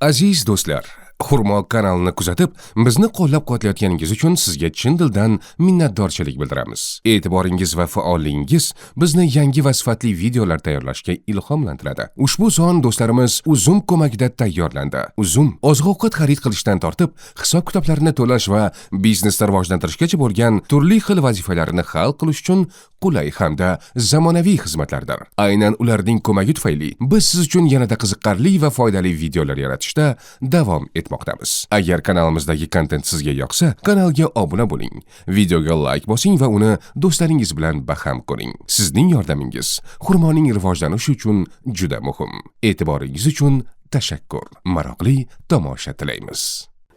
Aziz do'stlar, Xurmo kanalini kuzatib, bizni qo'llab-quvvatlayotganingiz uchun sizga chin dildan minnatdorchilik bildiramiz. E'tiboringiz va faolligingiz bizni yangi va sifatli videolar tayyorlashga ilhomlantiradi. Ushbu son do'stlarimiz Uzum ko'magida tayyorlandi. Uzum oziq-ovqat xarid qilishdan tortib, hisob-kitoblarni to'lash va biznesni rivojlantirishgacha bo'lgan turli xil vazifalarni hal qilish uchun qulay hamda zamonaviy xizmatlardir. Aynan ularning ko'magi tufayli biz siz uchun yanada qiziqarli va foydali videolar yaratishda davom etmoqdamiz. Agar kanalimizdagi kontent sizga yoqsa, kanalga obuna bo'ling, videoga like bosing va uni do'stlaringiz bilan baham ko'ring. Sizning yordamingiz Xurmoning rivojlanishi uchun juda muhim. E'tiboringiz uchun tashakkur. Maroqli tomosha tilaymiz.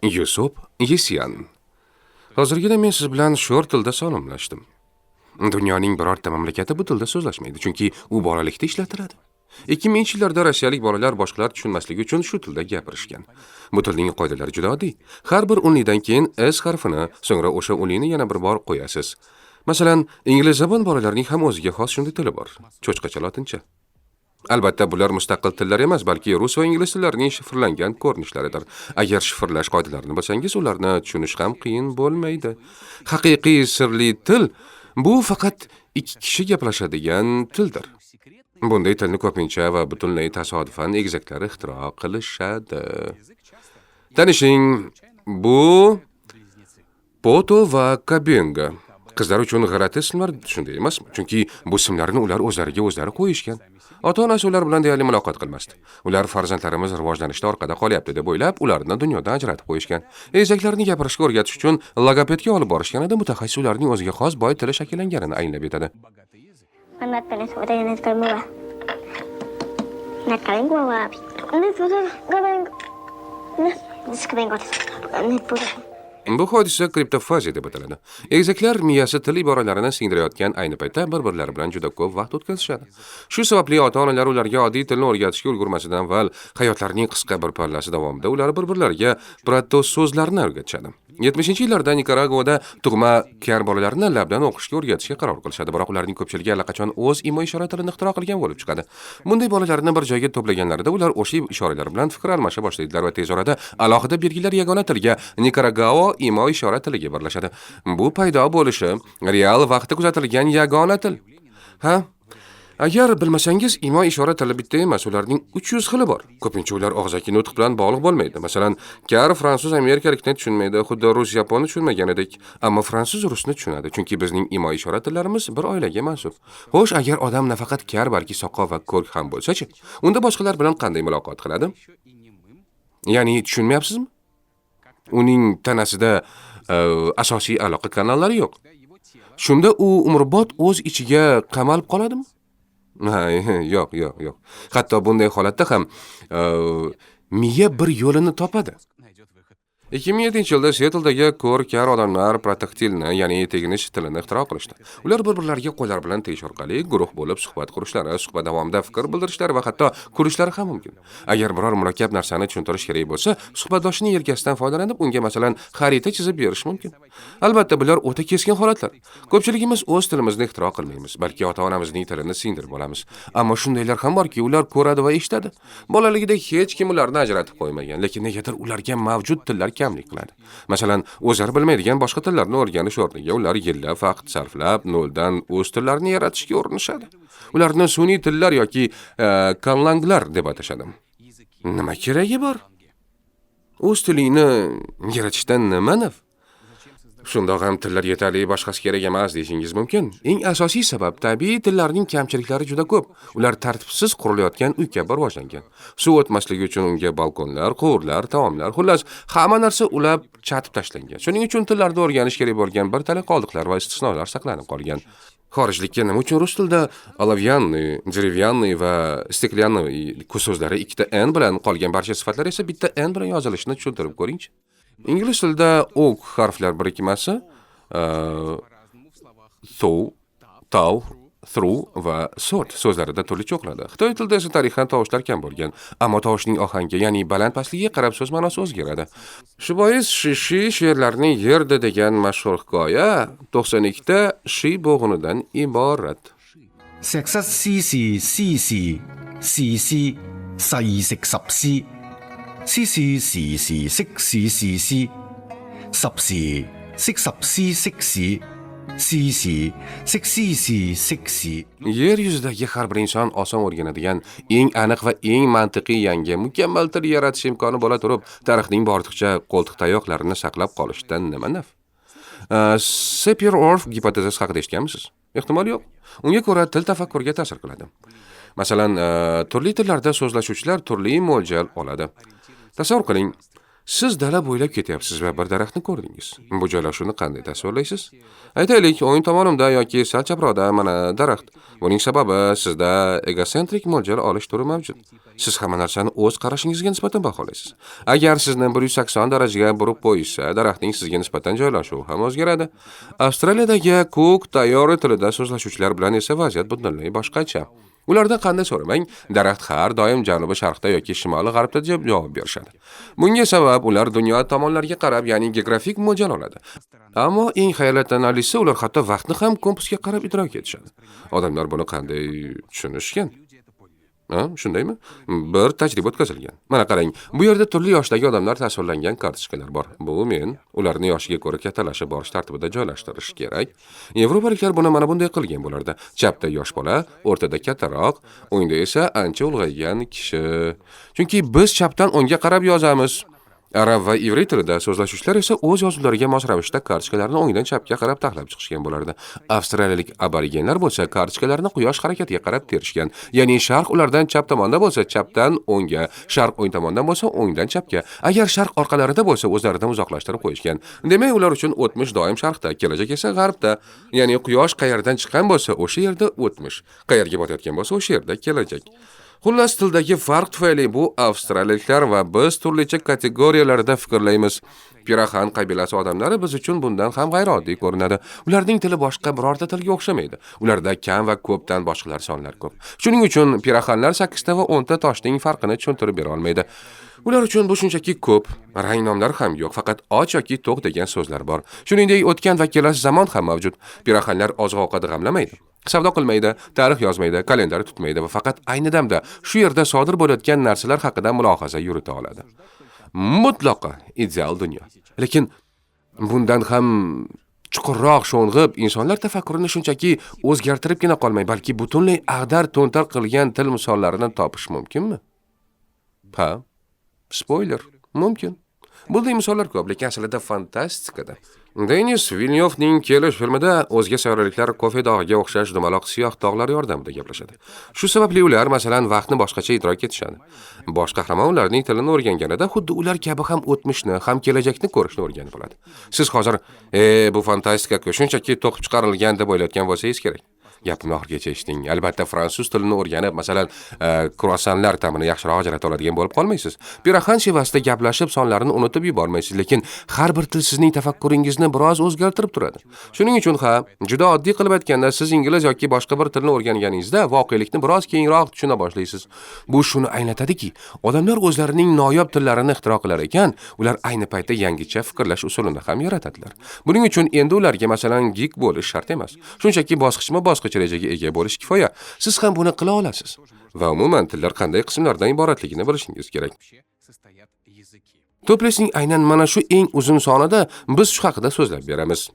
Yusuf Yesyan. Hozirgina men siz bilan sho'r tilda salomlashdim. Dunyoning birorta mamlakati bu tilda so'zlashmaydi, chunki u bolalikda ishlatiladi. 2000-yillarda rossiyalik bolalar boshqalar tushunmasligi uchun shu tilda gapirishgan. Bu tilning qoidalari juda oddiy. Har bir unlidan keyin s harfini, so'ngra o'sha unlini yana bir bor qo'yasiz. Masalan, ingliz zabon bolalarning ham o'ziga xos shunday tili bor. Cho'chqacha lotincha. Albatta, bular mustaqil tillar emas, balki rus va ingliz tillarining shifrlangan ko'rinishlaridir. Agar shifrlash qoidalarini bilsangiz, ularni tushunish ham qiyin bo'lmaydi. Haqiqiy sirli til bu faqat ikki kishi gaplashadigan tildir. Bunday tilni ko'pincha va butunlay tasodifan egizaklar ixtiro qilishadi. Tanishing, bu Poto va Kabenga. Qizlar uchun g'alati ismlar, shunday emasmi? Chunki bu ismlarni ular o'zlariga o'zlari qo'yishgan. Ota-onasi ular bilan deyarli muloqot qilmasdi. Ular farzandlarimiz rivojlanishda orqada qolyapti deb o'ylab, ularni dunyodan ajratib qo'yishgan. Egizaklarni gapirishga o'rgatish uchun logopedga olib borishganida mutaxassis ularning o'ziga xos boy tili shakllanganini anglab yetadi. Bu hodisa kriptofaziya deb ataladi. Egizaklar miyasi til iboralarini singdirayotgan ayni paytda bir-birlari bilan juda ko'p vaqt o'tkazishadi. Shu sababli ota-onalar ularga oddiy tilni o'rgatishga ulgurmasidan avval hayotlarining qisqa bir pallasi davomida ular bir-birlariga proto so'zlarni o'rgatishadi. 70-yillarda Nikaraguada tug'ma kar bolalarni labdan o'qishga o'rgatishga qaror qilishadi, biroq ularning ko'pchiligi allaqachon o'z imo-ishora tilini ixtiro qilgan bo'lib chiqadi. Bunday bolalarni bir joyga to'plaganlarida ular o'sha ishoralar bilan fikr almasha boshlaydilar va tez orada alohida belgilar yagona tilga Nikaragua imo-ishora tiliga birlashadi. Bu paydo bo'lishi real vaqtda kuzatilgan yagona til. Agar bilmasangiz, imo-ishora tili bitta emas, ularning 300 xili bor. Ko'pincha ular og'zaki nutq bilan bog'liq bo'lmaydi. Masalan, kar fransuz amerikalikni tushunmaydi, xuddi rus yaponni tushunmaganidek, ammo fransuz rusni tushunadi, chunki bizning imo-ishora tillarimiz bir oilaga mansub. Xo'sh, agar odam nafaqat kar, balki soqov va ko'rk ham bo'lsa-chi, unda boshqalar bilan qanday muloqot qiladi? Ya'ni tushunmayapsizmi? Uning tanasida asosiy aloqa kanallari yo'q. Shunda u umrbod o'z ichiga qamalib qoladimi? Yo'q. Hatto bunday holatda ham miya bir yo'lini topadi. 2007-yilda Seatldagi ko'r-kar odamlar protaktilni, ya'ni teginish tilini ixtiro qilishdi. Ular bir-birlariga qo'llar bilan tegish orqali guruh bo'lib suhbat qurishlari, suhbat davomida fikr bildirishlari va hatto kulishlari ham mumkin. Agar biror murakkab narsani tushuntirish kerak bo'lsa, suhbatdoshining yelkasidan foydalanib, unga masalan xarita chizib berish mumkin. Albatta, bular o'ta keskin holatlar. Ko'pchiligimiz o'z tilimizni ixtiro qilmaymiz, balki ota-onamizning tilini singdirib olamiz. Ammo shundaylar ham borki, ular ko'radi va eshitadi. Bolaligida hech kim ularni ajratib qo'ymagan, lekin negadir ularga mavjud tillar kamlik qiladi. Masalan, o'zlari bilmaydigan boshqa tillarni o'rganish o'rniga ular yillab vaqt sarflab, noldan o'z tillarini yaratishga urinishadi. Ularni sun'iy tillar yoki kanlanglar deb atashadi. Nima keragi bor? O'z tilingni yaratishdan nima naf? Shundoq ham tillar yetarli, boshqasi kerak emas deyishingiz mumkin. Eng asosiy sabab tabiiy tillarning kamchiliklari juda ko'p. Ular tartibsiz qurilayotgan uy kabi rivojlangan. Suv o'tmasligi uchun unga balkonlar, quvurlar, taomlar, xullas, hamma narsa ulab chatib tashlangan. Shuning uchun tillarni o'rganish kerak bo'lgan bir tala qoldiqlar va istisnolar saqlanib qolgan. Xorijlikka nima uchun rus tilida olovyanniy, derevyanniy va steklanniy so'zlari ikkita n bilan, qolgan barcha sifatlar esa bitta n bilan yozilishini tushuntirib ko'ring-chi. Ingliz tilida o'q harflar birikmasi thou, through va sort so'zlarida turlicha o'qiladi. Xitoy tilida esa tarixan tovushlar kam bo'lgan, ammo tovushning ohangi, ya'ni baland-pastligiga qarab so'z ma'nosi o'zgaradi. Shu bois shi she'rlarning yerda degan mashhur hikoya 92 ta shi bo'g'inidan iborat. 石室斯是斯是時事細食十詩，詩是時時識時事詩，十時識十詩識史，詩是識詩是識史. Yer yuzidagi har bir inson oson o'rganadigan, eng aniq va eng mantiqiy yangi, mukammal til yaratish imkoni bo'la turib, tarixning bortiqcha qo'ltiq tayoqlarini saqlab qolishdan nima naf? Sapir-Whorf gipotezasi haqida eshitganmisiz? Ehtimol yo'q. Unga ko'ra til tafakkurga ta'sir qiladi. Masalan, turli tillarda so'zlashuvchilar turli mo'ljal oladi. Tasavvur qiling, siz dala bo'ylab ketyapsiz va bir daraxtni ko'rdingiz. Bu joylashuvni qanday tasvirlaysiz? Aytaylik, o'ng tomonimda yoki sal chaproqda mana daraxt. Buning sababi sizda egosentrik mo'ljal olish turi mavjud. Siz hamma narsani o'z qarashingizga nisbatan baholaysiz. Agar sizni 180 darajaga burib qo'yishsa, daraxtning sizga nisbatan joylashuvi ham o'zgaradi. Avstraliyadagi Cook Tayori tilida so'zlashuvchilar bilan esa vaziyat butunlay boshqacha. Ulardan qanday so'ramang, daraxt har doim janubi sharqda yoki shimoli g'arbda deb javob berishadi. Bunga sabab ular dunyo tomonlariga qarab, ya'ni geografik mo'ljal oladi. Ammo eng hayratlanarlisi, ular hatto vaqtni ham kompasga qarab idrok etishadi. Odamlar buni qanday tushunishgan? Shundaymi? Bir tajriba o'tkazilgan. Mana qarang, bu yerda turli yoshdagi odamlar tasvirlangan kartochkalar bor. Bu men ularni yoshiga ko'ra kattalashib borish tartibida joylashtirish kerak. Yevropaliklar buni mana bunday qilgan bo'lardi. Chapda yosh bola, o'rtada kattaroq, o'ngda esa ancha ulg'aygan kishi. Chunki biz chapdan o'ngga qarab yozamiz. Arab va ivriy tilida so'zlashuvchilar esa o'z yozuvlariga mos ravishda kartochkalarni o'ngdan chapga qarab taxlab chiqishgan bo'lardi. Avstraliyalik aborigenlar bo'lsa kartochkalarni quyosh harakatiga qarab terishgan. Ya'ni sharq ulardan chap tomonda bo'lsa, chapdan o'ngga, sharq o'ng tomondan bo'lsa, o'ngdan chapga. Agar sharq orqalarida bo'lsa, o'zlaridan uzoqlashtirib qo'yishgan. Demak, ular uchun o'tmish doim sharqda, kelajak esa g'arbda. Ya'ni quyosh qayerdan chiqqan bo'lsa, o'sha yerda o'tmish, qayerga botayotgan bo'lsa, o'sha yerda kelajak. Xullas, tildagi farq tufayli bu avstraliyaliklar va biz turlicha kategoriyalarda fikrlaymiz. Piraxan qabilasi odamlari biz uchun bundan ham g'ayrioddiy ko'rinadi. Ularning tili boshqa birorta tilga o'xshamaydi. Ularda kam va ko'pdan boshqalar sonlar ko'p. Shuning uchun piraxanlar 8 ta va 10 ta toshning farqini tushuntirib bera olmaydi. Ular uchun bu shunchaki ko'p, rang nomlar ham yo'q, faqat och yoki to'q degan so'zlar bor. Shuningdek, o'tgan va kelasi zamon ham mavjud. Piraxanlar oziq-ovqat g'amlamaydi. Savdo qilmaydi, tarix yozmaydi, kalendar tutmaydi va faqat ayni damda shu yerda sodir bo'layotgan narsalar haqida mulohaza yurita oladi. Mutlaqo ideal dunyo. Lekin bundan ham chuqurroq sho'ng'ib, insonlar tafakkurini shunchaki o'zgartiribgina qolmay, balki butunlay ag'dar-to'ntar qilgan til misollarini topish mumkinmi? Ha, spoiler, mumkin. Bunday misollar ko'p, lekin aslida fantastikada. Denis Villeneuve'ning Kelish filmida o'zga sayyoraliklar kofe dog'iga o'xshash dumaloq siyoh dog'lar yordamida gaplashadi. Shu sababli ular masalan vaqtni boshqacha idrok etishadi. Bosh qahramon ularning tilini o'rganganida xuddi ular kabi ham o'tmishni, ham kelajakni ko'rishni o'rganib oladi. Siz hozir, bu fantastika-ku, shunchaki to'qib chiqarilgan deb o'ylayotgan bo'lsangiz kerak. Gapimni oxirigacha eshiting. Albatta, fransuz tilini o'rganib, masalan, kruassanlar ta'mini yaxshiroq ajrata oladigan bo'lib qolmaysiz. Piraxan shevasida gaplashib, sonlarni unutib yubormaysiz, lekin har bir til sizning tafakkuringizni biroz o'zgartirib turadi. Shuning uchun juda oddiy qilib aytganda, siz ingliz yoki boshqa bir tilni o'rganganingizda voqelikni biroz kengroq tushuna boshlaysiz. Bu shuni anglatadiki, odamlar o'zlarining noyob tillarini ixtiro qilar ekan, ular ayni paytda yangicha fikrlash usulini ham yaratadilar. Buning uchun endi ularga masalan geek bo'lish shart emas. Shunchaki bosqichma-bosqich rejaga ega bo'lish kifoya. Siz ham buni qila olasiz. Va umuman tillar qanday qismlardan iboratligini bilishingiz kerak. To'plesning aynan mana shu eng uzun sonida biz shu haqida so'zlab beramiz.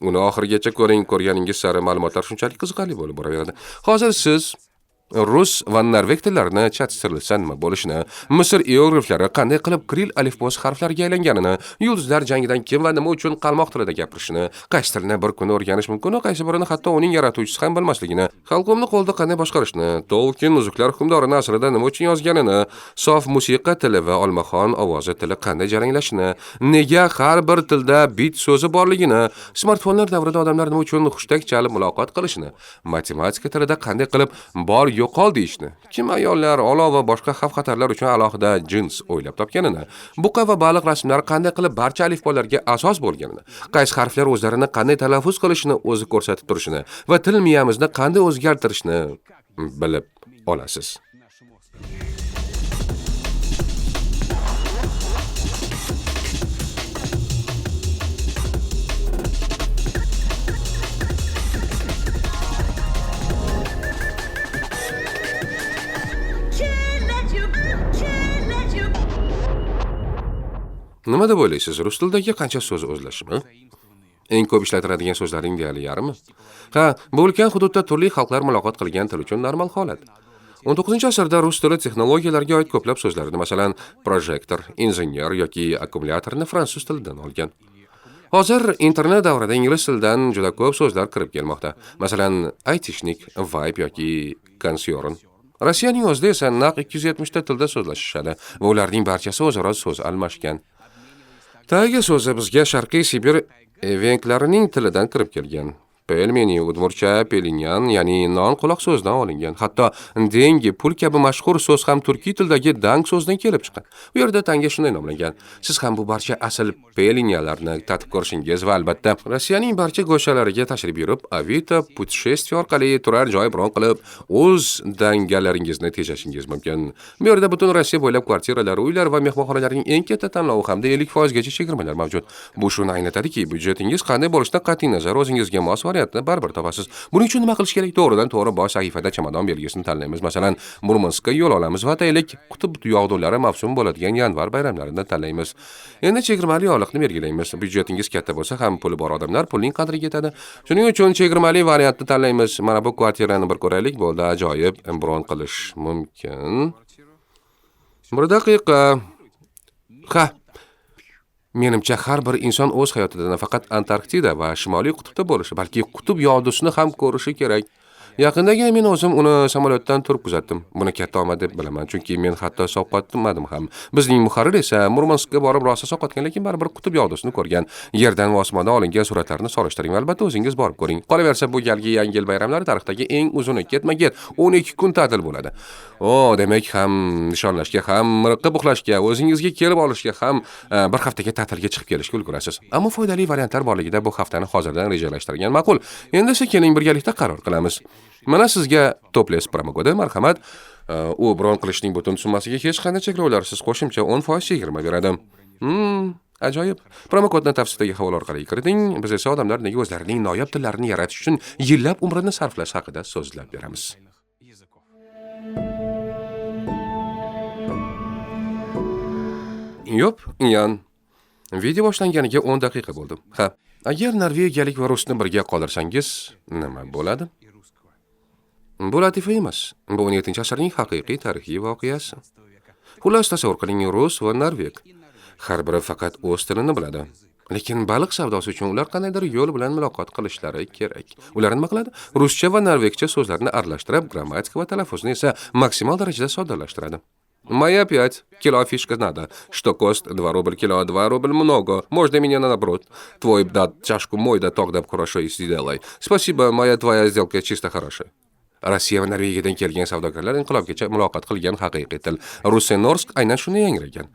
Uni oxirigacha ko'ring, ko'rganingiz sari ma'lumotlar shunchalik qiziqarli bo'lib boraveradi. Hozir siz rus va norveg tillarini chatishtirilsa nima bo'lishini, Misr iyerogliflari qanday qilib Kiril alifbosi harflariga aylanganini, yulduzlar jangidan kim va nima uchun qalmoq tilida gapirishini, qaysi tilni bir kun o'rganish mumkin va qaysi birini hatto uning yaratuvchisi ham bilmasligini, xalqimni qo'lda qanday boshqarishni, Tolkien Uzuklar hukmdorini aslida nima uchun yozganini, sof musiqa tili va olmaxon ovozi tili qanday jaranglashini, nega har bir tilda bit so'zi borligini, smartfonlar davrida odamlar nima uchun hushtak chalib muloqot qilishini, matematika tilida qanday qilib bor yo'qol deyishni, kim ayollar, olov va boshqa xavf-xatarlar uchun alohida jins o'ylab topganini, buqa va baliq rasmlari qanday qilib barcha alifbolarga asos bo'lganini, qaysi harflar o'zlarini qanday talaffuz qilishini o'zi ko'rsatib turishini va til miyamizni qanday o'zgartirishni bilib olasiz. Nima deb o'ylaysiz? Rus tilidagi qancha so'z o'zlashimi? Eng ko'p ishlatiladigan so'zlarning deyarli yarmi. Ha, bu ulkan hududda turli xalqlar muloqot qilgan til uchun normal holat. 19-asrda rus tili texnologiyalarga oid ko'plab so'zlarni, masalan, projektor, injener yoki akkumulyatorni fransuz tilidan olgan. Hozir internet davrida ingliz tilidan juda ko'p so'zlar kirib kelmoqda. Masalan, aytishnik, vibe yoki konsyern. Rossiyaning o'zida esa naq 270 ta tilda so'zlashishadi va ularning barchasi o'zaro so'z almashgan. Tagi so'zi bizga Sharqiy Sibir evenklarining tilidan kirib kelgan. Pelmeni, udmurcha, pelinyan, ya'ni non quloq so'zidan olingan. Hatto dengi, pul kabi mashhur so'z ham turkiy tildagi dang so'zdan kelib chiqqan. Bu yerda tanga shunday nomlangan. Siz ham bu barcha asl pelinyalarni tatib ko'rishingiz va albatta Rossiyaning barcha go'shalariga tashrif buyurib, Avito puteshествие orqali turar joy bron qilib, o'z dangalaringizni tejashingiz mumkin. Bu yerda butun Rossiya bo'ylab kvartiralar, uylar va mehmonxonalarning eng katta tanlovi hamda 50% gacha chegirmalar mavjud. Bu shuni anglatadiki, byudjetingiz qanday bo'lishidan qat'iy nazar o'zingizga mos variantni baribir topasiz. Buning uchun nima qilish kerak? To'g'ridan-to'g'ri bosh sahifada chamadon belgisini tanlaymiz. Masalan, Murmanskka yo'l olamiz va taylik qutb yog'dulari mavsum bo'ladigan yanvar bayramlarini tanlaymiz. Endi chegirmali oylikni belgilaymiz. Byudjetingiz katta bo'lsa ham puli bor odamlar pulning qadriga yetadi. Shuning uchun chegirmali variantni tanlaymiz. Mana bu kvartirani bir ko'raylik, bo'ldi, ajoyib bron qilish mumkin. Bir daqiqa. Ha. Menimcha har bir inson o'z hayotida nafaqat Antarktida va Shimoliy qutbda bo'lishi, balki qutb yog'dusini ham ko'rishi kerak. Yaqindagina men o'zim uni samolyotdan turib kuzatdim. Buni katta omad deb bilaman, chunki men hatto sovqotmadim ham. Bizning muharrir esa Murmanskka borib rosa sovqotgan, lekin baribir qutb yog'dusini ko'rgan. Yerdan va osmondan olingan suratlarni solishtiring va albatta o'zingiz borib ko'ring. Qolaversa, bu galgi Yangi yil bayramlari tarixdagi eng uzuni, ketma-ket 12 kun ta'til bo'ladi. Demak ham nishonlashga, ham miriqib uxlashga, o'zingizga kelib olishga ham bir haftaga ta'tilga chiqib kelishga ulgurasiz. Ammo foydali variantlar borligida bu haftani hozirdan rejalashtirgan ma'qul. Endi esa keling birgalikda qaror qilamiz. Mana sizga Topless promokoda marhamat. U bron qilishning butun summasiga hech qanday cheklovlarsiz qo'shimcha 10% chegirma beradi. Ajoyib. Promokodni tavsifdagi havola orqali kiriting. Biz esa odamlar nega o'zlarining noyob tillarini yaratish uchun yillab umrini sarflash haqida so'zlab beramiz. Yo'q, yan. Video boshlanganiga 10 daqiqa bo'ldi. Ha, agar norvegiyalik va rusni birga qoldirsangiz, nima bo'ladi? Bu latifa emas. Bu 17-asrning haqiqiy tarixiy voqeasi. Xullas, tasavvur qiling, rus va norveg. Har biri faqat o'z tilini biladi. Lekin baliq savdosi uchun ular qandaydir yo'l bilan muloqot qilishlari kerak. Ular nima qiladi? Ruscha va norvegcha so'zlarni aralashtirib, grammatika va talaffuzni esa maksimal darajada soddalashtiradi. Моя 5 кило фишка надо. Что кост 2 рубля кило, 2 рубля много. Можно меня наоборот. Твой дат чашку мой, да тогда хорошо и сделай. Спасибо, моя твоя сделка чисто хорошая. Rossiya va Norvegiyadan kelgan savdogarlar inqilobgacha muloqot qilgan haqiqiy til. Russenorsk aynan shuni yangragan.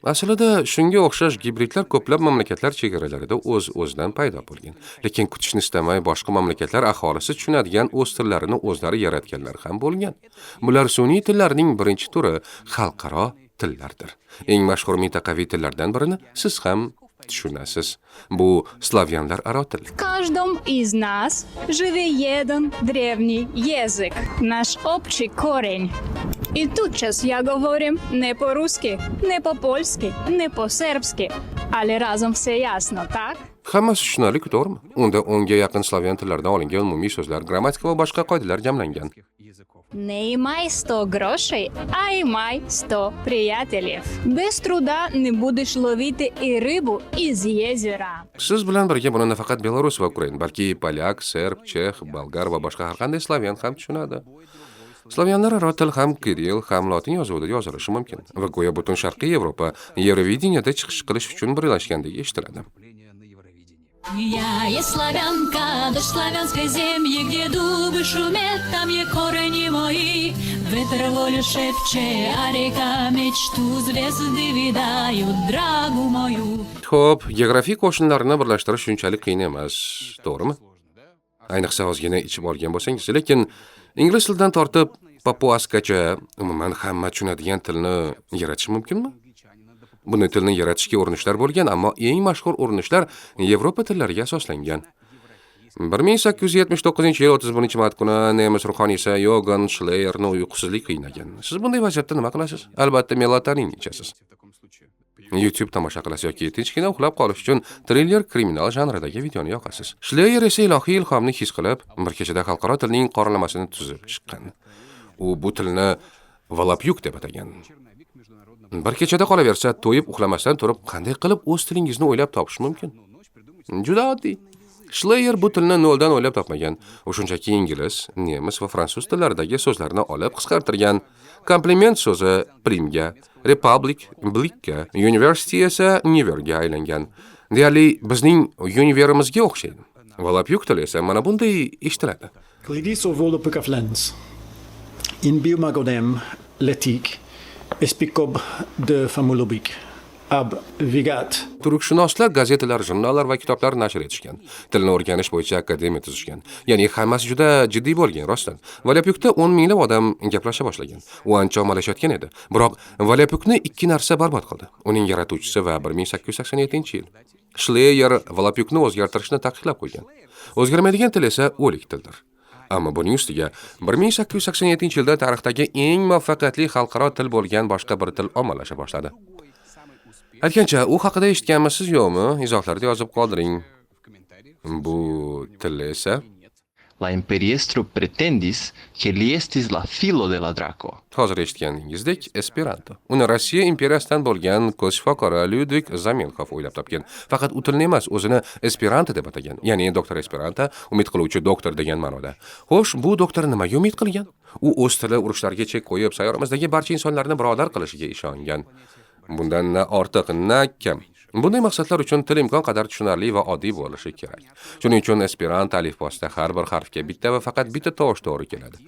Aslida shunga o'xshash gibridlar ko'plab mamlakatlar chegaralarida o'z-o'zidan paydo bo'lgan. Lekin kutishni istamay boshqa mamlakatlar aholisi tushunadigan o'z tillarini o'zlari yaratganlar ham bo'lgan. Bular sun'iy tillarning birinchi turi xalqaro tillardir. Eng mashhur mintaqaviy tillardan birini siz ham tushunasiz. Bu slavyanlar aro til. В каждом из нас живет один древний язык, наш общий корень. И тут сейчас я говорю не по-русски, не по-польски, не по-сербски, але разом все ясно, так? Hammasi tushunarli, to'g'rimi? Unda 10 ga yaqin slavyan tillardan olingan umumiy so'zlar, grammatika va boshqa qoidalar jamlangan. Не имай 100 грошей, а имай 100 приятелей. Без труда не будешь ловить и рыбу из езера. Siz bilan birga buni nafaqat Belarus va Ukrain, balki polyak, serb, chex, bolgar va boshqa har qanday slavyan ham tushunadi. Slavyanlar aro til ham kiril, ham lotin yozuvida yozilishi mumkin va go'yo butun Sharqiy Yevropa Евровиденияda chiqish qilish uchun birlashgandek eshitiladi. Я есть славянка, дочь славянской земли, где дубы шумят, там есть корени мои. Ветер волю шепче, а река мечту, звезды видают драгу мою. Xo'p, geografik qo'shinlarni birlashtirish shunchalik qiyin emas, to'g'rimi? Ayniqsa ozgina ichib olgan bo'lsangiz, lekin ingliz tilidan tortib papuaskacha umuman hamma tushunadigan tilni yaratish mumkinmi? Buni tilni yaratishga urinishlar bo'lgan, ammo eng mashhur urinishlar Yevropa tillariga asoslangan. 1879-yil 31-mart kuni nemis ruhoniysi Yogan Schleierni uyqusizlik qiynagan. Siz bunday vaziyatda nima qilasiz? Albatta melatonin ichasiz. YouTube tomosha qilasiz yoki tinchgina uxlab qolish uchun triller kriminal janridagi videoni yoqasiz. Shleyer esa ilohiy ilhomni his qilib, bir kechada xalqaro tilning qoralamasini tuzib chiqqan. U bu tilni Volapyuk deb atagan. Bir kechada qolaversa, to'yib uxlamasdan turib, qanday qilib o'z tilingizni o'ylab topish mumkin? Juda oddiy. Shleyer bu tilni noldan o'ylab topmagan. U shunchaki ingliz, nemis va fransuz tillaridagi so'zlarni olib qisqartirgan. Kompliment so'zi primga, republic blikka, university esa niverga aylangan. Deyarli bizning univerimizga o'xshaydi. Volapyuk tili esa mana bunday eshitiladi. Glidis o Volapyk Lens. In biomagodem letik espikob de famulobik. Ab vigat. Turkshunoslar gazetalar, jurnallar va kitoblar nashr etishgan. Tilni o'rganish bo'yicha akademiya tuzishgan. Ya'ni hammasi juda jiddiy bo'lgan, rostdan. Volapyukda 10 minglab odam gaplasha boshlagan. U ancha ommalashayotgan edi. Biroq Volapyukni ikki narsa barbod qildi. Uning yaratuvchisi va 1887-yil. Shleyer Volapyukni o'zgartirishni taqiqlab qo'ygan. O'zgarmaydigan til esa o'lik tildir. Ammo buning ustiga 1887-yilda tarixdagi eng muvaffaqiyatli xalqaro til bo'lgan boshqa bir til ommalasha boshladi. Aytgancha, u haqida eshitganmisiz yo'qmi? Izohlarda yozib qoldiring. Bu til esa La imperiestro pretendis che li estis la filo de la Draco. hozir eshitganingizdek Esperanto. Uni Rossiya imperiyasidan bo'lgan ko'z shifokori Lyudvik Zamenhof o'ylab topgan. Faqat u tilni emas, o'zini Esperanto deb atagan. Ya'ni doktor Esperanto, umid qiluvchi doktor degan ma'noda. Xo'sh, bu doktor nimaga umid qilgan? U o'z tili urushlarga chek qo'yib, sayyoramizdagi barcha insonlarni birodar qilishiga ishongan. Bundan na ortiq, na kam. Bunday maqsadlar uchun til imkon qadar tushunarli va oddiy bo'lishi kerak. Shuning uchun Esperanto alifbosida har bir harfga bitta va faqat bitta tovush to'g'ri keladi.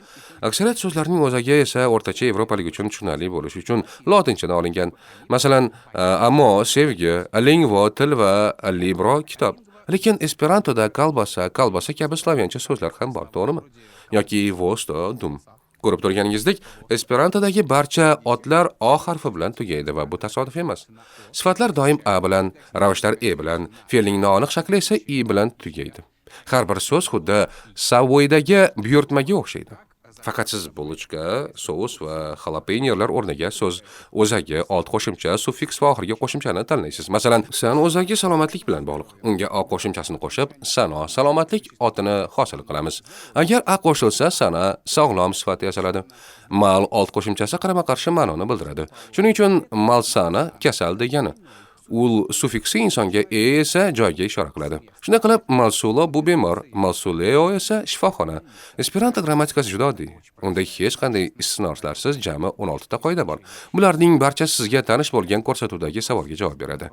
Aksariyat so'zlarning o'zagi esa o'rtacha yevropalik uchun tushunarli bo'lishi uchun lotinchadan olingan. Masalan, amo sevgi, lingvo til va libro kitob. Lekin Esperantoda kalbasa kabi slavyancha so'zlar ham bor, to'g'rimi? Yoki vosto, dum. Ko'rib turganingizdek, Esperantodagi barcha otlar O harfi bilan tugaydi va bu tasodif emas. Sifatlar doim A bilan, ravishlar E bilan, fe'lning noaniq shakli esa I bilan tugaydi. Har bir so'z xuddi Savoydagi buyurtmaga o'xshaydi. Faqat siz bulochka, sous va xalapeniyerlar o'rniga so'z o'zagi, old qo'shimcha, suffiks va oxirgi qo'shimchani tanlaysiz. Masalan, san o'zagi salomatlik bilan bog'liq. Unga o qo'shimchasini qo'shib, sano salomatlik otini hosil qilamiz. Agar a qo'shilsa, sana sog'lom sifati yasaladi. Mal old qo'shimchasi qarama-qarshi ma'noni bildiradi. Shuning uchun malsana kasal degani. Ul suffiksi insonga esa joyga ishora qiladi. Shunday qilib, malsulo bu bemor, malsuleo esa shifoxona. Esperanto grammatikasi juda oddiy. Unda hech qanday istisnolarsiz jami 16 ta qoida bor. Bularning barchasi sizga tanish bo'lgan ko'rsatuvdagi savolga javob beradi.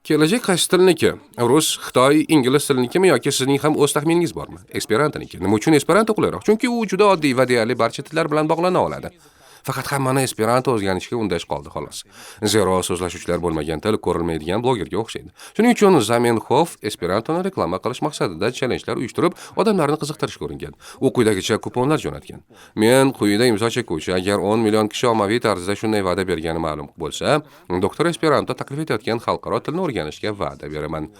Kelajak qaysi tilniki? Rus, Xitoy, ingliz tilnikimi yoki sizning ham o'z taxminingiz bormi? Esperantoniki. Nima uchun Esperanto qulayroq? Chunki u juda oddiy va deyarli barcha tillar bilan bog'lana oladi. Faqat hammani Esperanto o'rganishga undash qoldi xolos. Zero so'zlashuvchilar bo'lmagan til ko'rilmaydigan blogerga o'xshaydi. Shuning uchun Zamenhof Esperantoni reklama qilish maqsadida challengelar uyushtirib, odamlarni qiziqtirishga uringan. U quyidagicha kuponlar jo'natgan. Men quyida imzo chekuvchi, agar 10 million kishi ommaviy tarzda shunday va'da bergani ma'lum bo'lsa, doktor Esperanto taklif etayotgan xalqaro tilni o'rganishga va'da beraman.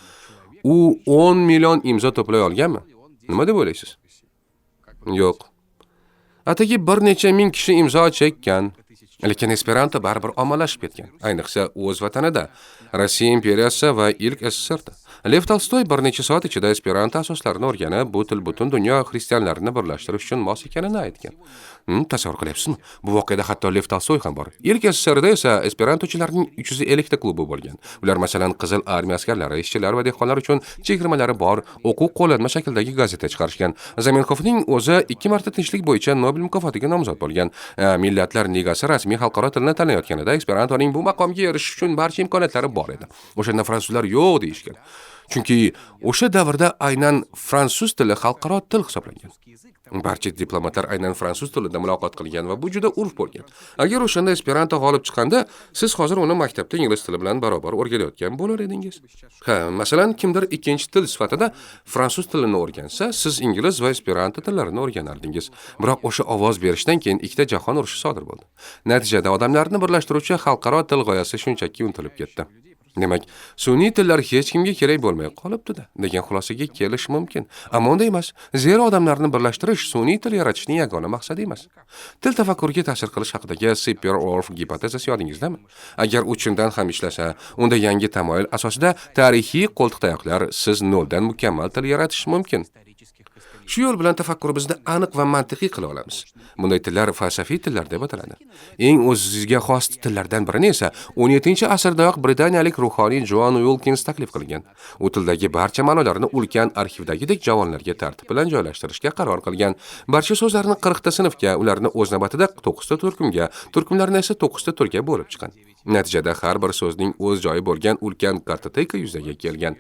U 10 million imzo to'play olganmi? Nima deb o'ylaysiz? Yo'q. Atigi bir necha ming kishi imzo chekkan. Lekin Esperanto baribir ommalashib ketgan. Ayniqsa o'z vatanida, Rossiya imperiyasi va ilk SSRda. Lev Tolstoy bir necha soat ichida Esperanto asoslarini o'rganib, bu til butun dunyo xristianlarini birlashtirish uchun mos ekanini aytgan. Tasavvur qilyapsizmi? Bu voqeada hatto Lev Tolstoy ham bor. Ilk SSRda esa esperantochilarning 350 ta klubi bo'lgan. Ular masalan Qizil armiya askarlari, ishchilar va dehqonlar uchun chegirmalari bor, o'quv qo'llanma shaklidagi gazeta chiqarishgan. Zamenhofning o'zi 2 marta tinchlik bo'yicha Nobel mukofotiga nomzod bo'lgan. Millatlar Ligasi rasmiy xalqaro tilni tanlayotganida Esperantoning bu maqomga erishish uchun barcha imkoniyatlari bor edi. O'shanda fransuzlar yo'q deyishgan. Chunki o'sha davrda aynan fransuz tili xalqaro til hisoblangan. Barcha diplomatlar aynan fransuz tilida muloqot qilgan va bu juda urf bo'lgan. Agar o'shanda Esperanto g'olib chiqqanda, siz hozir uni maktabda ingliz tili bilan barobar o'rganayotgan bo'lar edingiz. Masalan, kimdir ikkinchi til sifatida fransuz tilini o'rgansa, siz ingliz va Esperanto tillarini o'rganardingiz. Biroq o'sha ovoz berishdan keyin ikkita jahon urushi sodir bo'ldi. Natijada odamlarni birlashtiruvchi xalqaro til g'oyasi shunchaki unutilib ketdi. Demak, sun'iy tillar hech kimga kerak bo'lmay qolibdi-da degan xulosaga kelish mumkin. Ammo unday emas. Zero odamlarni birlashtirish sun'iy til yaratishning yagona maqsadi emas. Til tafakkuriga ta'sir qilish haqidagi Sapir-Whorf gipotezasi yodingizdami? Agar u chindan ham ishlasa, unda yangi tamoyil asosida tarixiy qo'ltiqtayoqlar siz noldan mukammal til yaratish mumkin. Shu yo'l bilan tafakkurimizni aniq va mantiqiy qila olamiz. Bunday tillar falsafiy tillar deb ataladi. Eng o'ziga xos tillardan birini esa 17-asrdayoq britaniyalik ruhoniy John Wilkins taklif qilgan. U tildagi barcha ma'nolarni ulkan arxivdagidek javonlarga tartib bilan joylashtirishga qaror qilgan. Barcha so'zlarni 40 ta sinfga, ularni o'z navbatida 9 ta turkumga, turkumlarni esa 9 ta turga bo'lib chiqqan. Natijada har bir so'zning o'z joyi bo'lgan ulkan kartoteka yuzaga kelgan.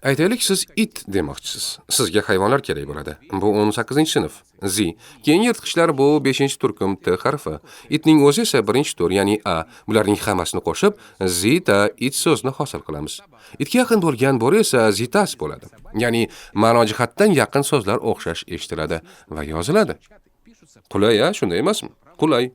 Aytaylik, siz it demoqchisiz. Sizga hayvonlar kerak bo'ladi. Bu 18-sinf. Z. Keyin yirtqichlar bu 5-turkum T harfi. Itning o'zi esa 1-tur, ya'ni A. Bularning hammasini qo'shib zita it so'zni hosil qilamiz. Itga yaqin bo'lgan bo'ri esa zitas bo'ladi. Ya'ni ma'no jihatdan yaqin so'zlar o'xshash eshitiladi va yoziladi. Qulay, shunday emasmi? Qulay.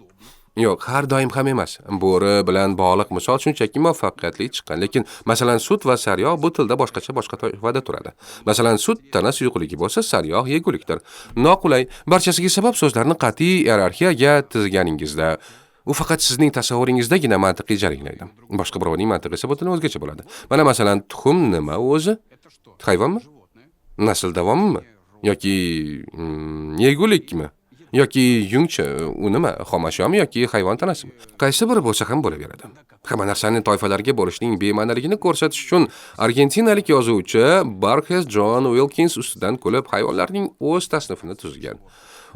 Yo'q, har doim ham emas. Bo'ri bilan bog'liq misol shunchaki muvaffaqiyatli chiqqan, lekin masalan sut va sariyog' bu tilda boshqa toifada turadi. Masalan sut tana suyuqligi bo'lsa, sariyog' yegulikdir. Noqulay, barchasiga sabab so'zlarni qat'iy hierarxiyaga tizganingizda. U faqat sizning tasavvuringizdagina mantiqiy jaranglaydi. Boshqa birovning mantiqi esa butunlay o'zgacha bo'ladi. Mana masalan tuxum nima o'zi? Hayvonmi? Nasl davomimi? Yoki yegulikmi? Yoki yungchi, u nima, xomashyomi yoki hayvon tanasimi? Qaysi biri bo'lsa ham bo'laveradi. Hamma narsani toifalarga bo'lishning bema'niligini ko'rsatish uchun argentinalik yozuvchi Borges John Wilkins ustidan kulib hayvonlarning o'z tasnifini tuzgan.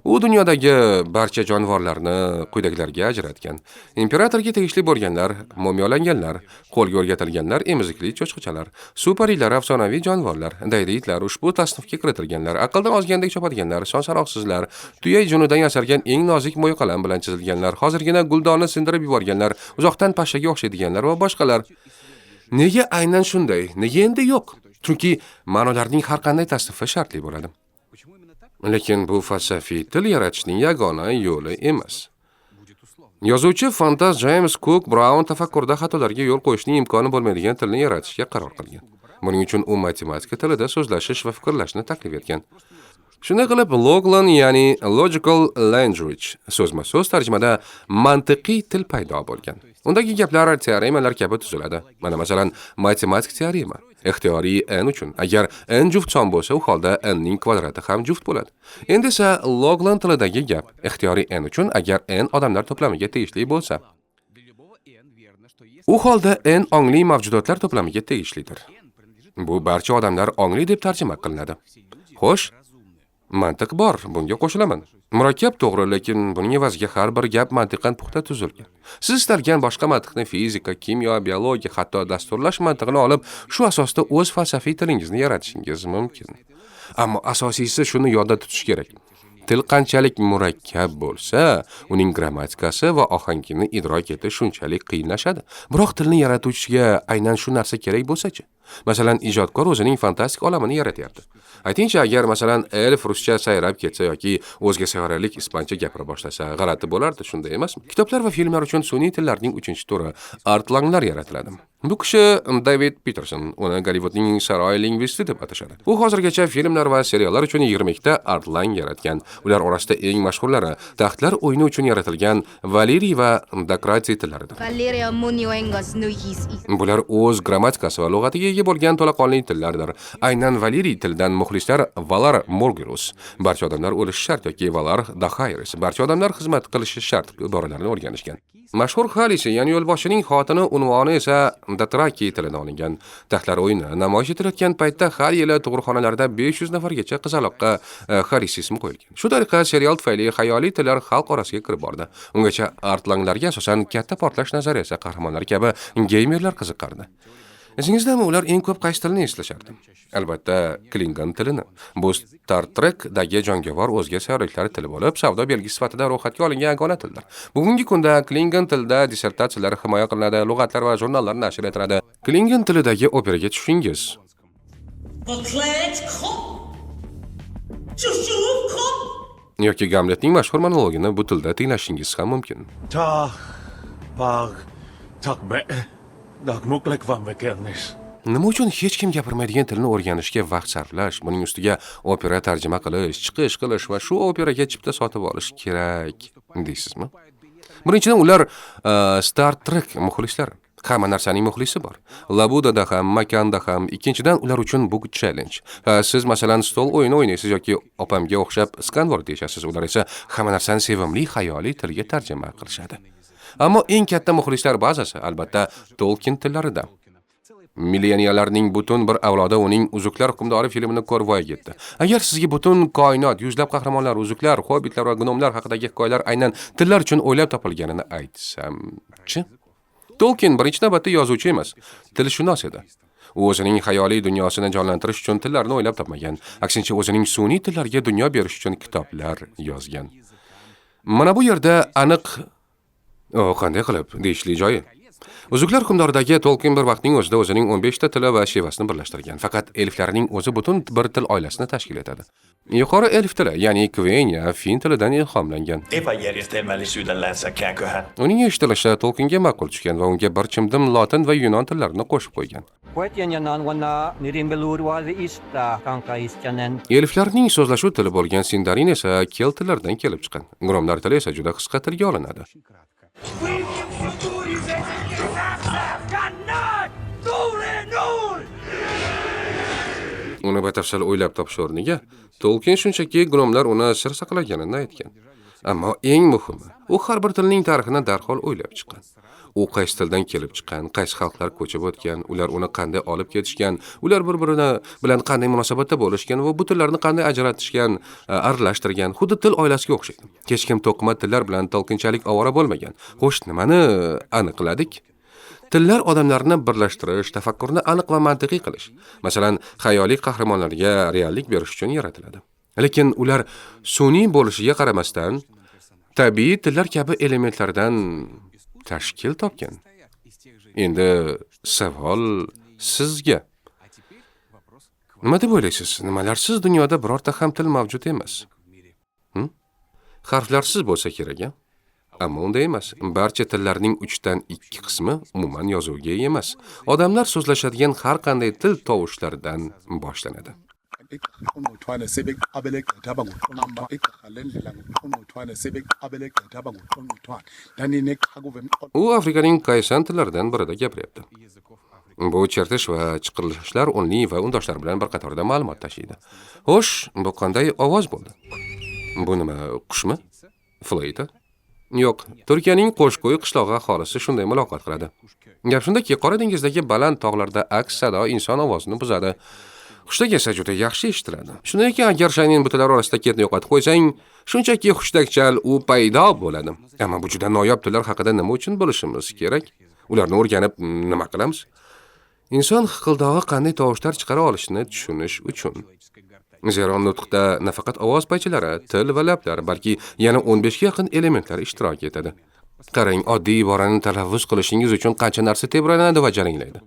U dunyodagi barcha jonivorlarni quyidagilarga ajratgan. Imperatorga tegishli bo'lganlar, mumiyolanganlar, qo'lga o'rgatilganlar, emizikli cho'chqachalar, suv parilari, afsonaviy jonivorlar, daydi itlar ushbu tasnifga kiritilganlar, aqldan ozgandek chopadiganlar, son sanoqsizlar, tuya junidan yasalgan eng nozik mo'yqalam bilan chizilganlar, hozirgina guldonni sindirib yuborganlar, uzoqdan pashshaga o'xshaydiganlar va boshqalar. Nega aynan shunday? Nega endi yo'q? Chunki ma'nolarning har qanday tasnifi shartli bo'ladi. Lekin bu falsafiy til yaratishning yagona yo'li emas. Yozuvchi fantast James Cook Brown tafakkurda xatolarga yo'l qo'yishning imkoni bo'lmaydigan tilni yaratishga qaror qilgan. Buning uchun u matematika tilida so'zlashish va fikrlashni taklif etgan. Shunday qilib, Loglan, ya'ni logical language, so'zma-so'z tarjimada mantiqiy til paydo bo'lgan. Undagi gaplar teoremalar kabi tuziladi. Mana masalan, matematik teorema. Ixtiyoriy n uchun agar n juft son bo'lsa, u holda n ning kvadrati ham juft bo'ladi. Endi esa Loglan tilidagi gap ixtiyoriy n uchun agar n odamlar to'plamiga tegishli bo'lsa, u holda n ongli mavjudotlar to'plamiga tegishlidir. Bu barcha odamlar ongli deb tarjima qilinadi. Xo'sh, mantiq bor, bunga qo'shilaman. Murakkab to'g'ri, lekin buning evaziga har bir gap mantiqan puxta tuzilgan. Siz istalgan boshqa mantiqni fizika, kimyo, biologiya, hatto dasturlash mantiqini olib, shu asosda o'z falsafiy tilingizni yaratishingiz mumkin. Ammo asosiysi shuni yodda tutish kerak. Til qanchalik murakkab bo'lsa, uning grammatikasi va ohangini idrok etish shunchalik qiyinlashadi. Biroq tilni yaratuvchiga aynan shu narsa kerak bo'lsa-chi? Masalan, ijodkor o'zining fantastik olamini yaratyapti. Aytingchi, agar masalan elf ruscha sayrab ketsa yoki o'zga sayyoralik ispancha gapira boshlasa, g'alati bo'lardi, shunday emasmi? Kitoblar va filmlar uchun sun'iy tillarning 3-turi artlanglar yaratiladi. Bu kishi David Peterson, uni Gollywoodning saroy lingvisti deb atashadi. U hozirgacha filmlar va seriallar uchun 20 ta artlang yaratgan. Ular orasida eng mashhurlari taxtlar o'yini uchun yaratilgan Valeriy va Dakrati tillaridir. Bular o'z grammatikasi va lug'atiga ega bo'lgan to'laqonli tillardir. Aynan Valeriy tilidan muxlislar Valar Morgulus, barcha odamlar o'lishi shart yoki Valar Dahairis, barcha odamlar xizmat qilishi shart iboralarini o'rganishgan. Mashhur Xalisi, ya'ni yo'lboshchining xotini unvoni esa Datraki tilidan olingan. Taxtlar o'yini namoyish etilayotgan paytda har yili tug'ruqxonalarda 500 nafargacha qizaloqqa Xalis ismi qo'yilgan. Shu tariqa serial tufayli xayoliy tillar xalq orasiga kirib bordi. Ungacha artlanglarga asosan katta portlash nazariyasi qahramonlari kabi geymerlar qiziqardi. Esingizdami, ular eng ko'p qaysi tilni eslashardi? Albatta, Klingon tilini. Bu Star Trek'dagi jangovar o'zga sayyoraliklar tili bo'lib, savdo belgisi sifatida ro'yxatga olingan yagona tildir. Bugungi kunda Klingon tilida dissertatsiyalar himoya qilinadi, lug'atlar va jurnallar nashr etiladi. Klingon tilidagi operaga tushingiz. Yoki Gamletning mashhur monologini bu tilda tinglashingiz ham mumkin. Tag, bag, takbe, Dagmoqlik van bekennis. Nima uchun hech kim gapirmaydigan tilni o'rganishga vaqt sarflash, buning ustiga opera tarjima qilish, chiqish qilish va shu operaga chipta sotib olish kerak deysizmi? Birinchidan ular Star Trek muxlislari. Hamma narsaning muxlisi bor. Labudada ham, makanda ham. Ikkinchidan ular uchun bu challenge. Siz masalan stol o'yini o'ynaysiz yoki opamga o'xshab Skyward deyasiz. Ular esa hamma narsani sevimli xayoliy tilga tarjima qilishadi. Ammo eng katta muxlislar bazasi albatta Tolkien tillarida. Millionerlarning butun bir avlodi uning Uzuklar hukmdori filmini ko'rib voyaga yetdi. Agar sizga butun koinot, yuzlab qahramonlar, uzuklar, hobbitlar va gnomlar haqidagi hikoyalar aynan tillar uchun o'ylab topilganini aytsam-chi? Tolkien birinchi navbatda yozuvchi emas, tilshunos edi. U o'zining xayoliy dunyosini jonlantirish uchun tillarni o'ylab topmagan, aksincha o'zining sun'iy tillarga dunyo berish uchun kitoblar yozgan. Mana bu yerda aniq qanday qilib deyishli joyi. Uzuklar hukmdoridagi Tolkien bir vaqtning o'zida o'zining 15 ta tili va shevasini birlashtirgan. Faqat elflarning o'zi butun bir til oilasini tashkil etadi. Yuqori elf tili, ya'ni Quenya, fin tilidan ilhomlangan. Epäjärjestelmällisyyden länsäkään köhän. Uning eshitilishi Tolkienga ma'qul tushgan va unga bir chimdim lotin va yunon tillarini qo'shib qo'ygan. Elflarning so'zlashuv tili bo'lgan Sindarin esa kel tillaridan kelib chiqqan. Gnomlar tili esa juda qisqa tilga olinadi. Uni batafsil o'ylab topish o'rniga Tolkien shunchaki gnomlar uni sir saqlaganini aytgan. Ammo eng muhimi, u har bir tilning tarixini darhol o'ylab chiqqan. U qaysi tildan kelib chiqqan, qaysi xalqlar ko'chib o'tgan, ular uni qanday olib ketishgan, ular bir-birini bilan qanday munosabatda bo'lishgan va bu tillarni qanday ajratishgan, aralashtirgan, xuddi til oilasiga o'xshaydi. Hech kim to'qima tillar bilan Tolkienchalik ovora bo'lmagan. Xo'sh, nimani aniqladik? Tillar odamlarni birlashtirish, tafakkurni aniq va mantiqiy qilish. Masalan, xayoliy qahramonlarga reallik berish uchun yaratiladi. Lekin ular sun'iy bo'lishiga qaramasdan, tabiiy tillar kabi elementlardan tashkil topgan. Endi savol sizga. Nima deb o'ylaysiz? Nimalarsiz dunyoda birorta ham til mavjud emas? Harflarsiz bo'lsa kerak-a? Ammo unday emas. Barcha tillarning 3 dan 2 qismi umuman yozuvga ega emas. Odamlar so'zlashadigan har qanday til tovushlaridan boshlanadi. U Afrikaning Kaysan tillaridan birida gapiryapti. Bu chertish va chiqarilishlar unli va undoshlar bilan bir qatorda ma'lumot tashiydi. Xo'sh, bu qanday ovoz bo'ldi? Bu nima, qushmi? Fleyta? Yo'q, Turkiyaning Qo'shko'y qishlog'i aholisi shunday muloqot qiladi. Gap shundaki, Qora dengizdagi baland tog'larda aks sado inson ovozini buzadi. Hushtak esa juda yaxshi eshitiladi. Shunday ekan, agar shayning butalar orasida ketni yo'qotib qo'ysang, shunchaki hushtakchal u paydo bo'ladi. Ammo bu juda noyob tillar haqida nima uchun bilishimiz kerak? Ularni o'rganib nima qilamiz? Inson hiqildog'i qanday tovushlar chiqara olishini tushunish uchun. Zero nutqda nafaqat ovoz paychalari, til va lablar, balki yana 15 ga yaqin elementlar ishtirok etadi. Qarang, oddiy iborani talaffuz qilishingiz uchun qancha narsa tebranadi va jaranglaydi.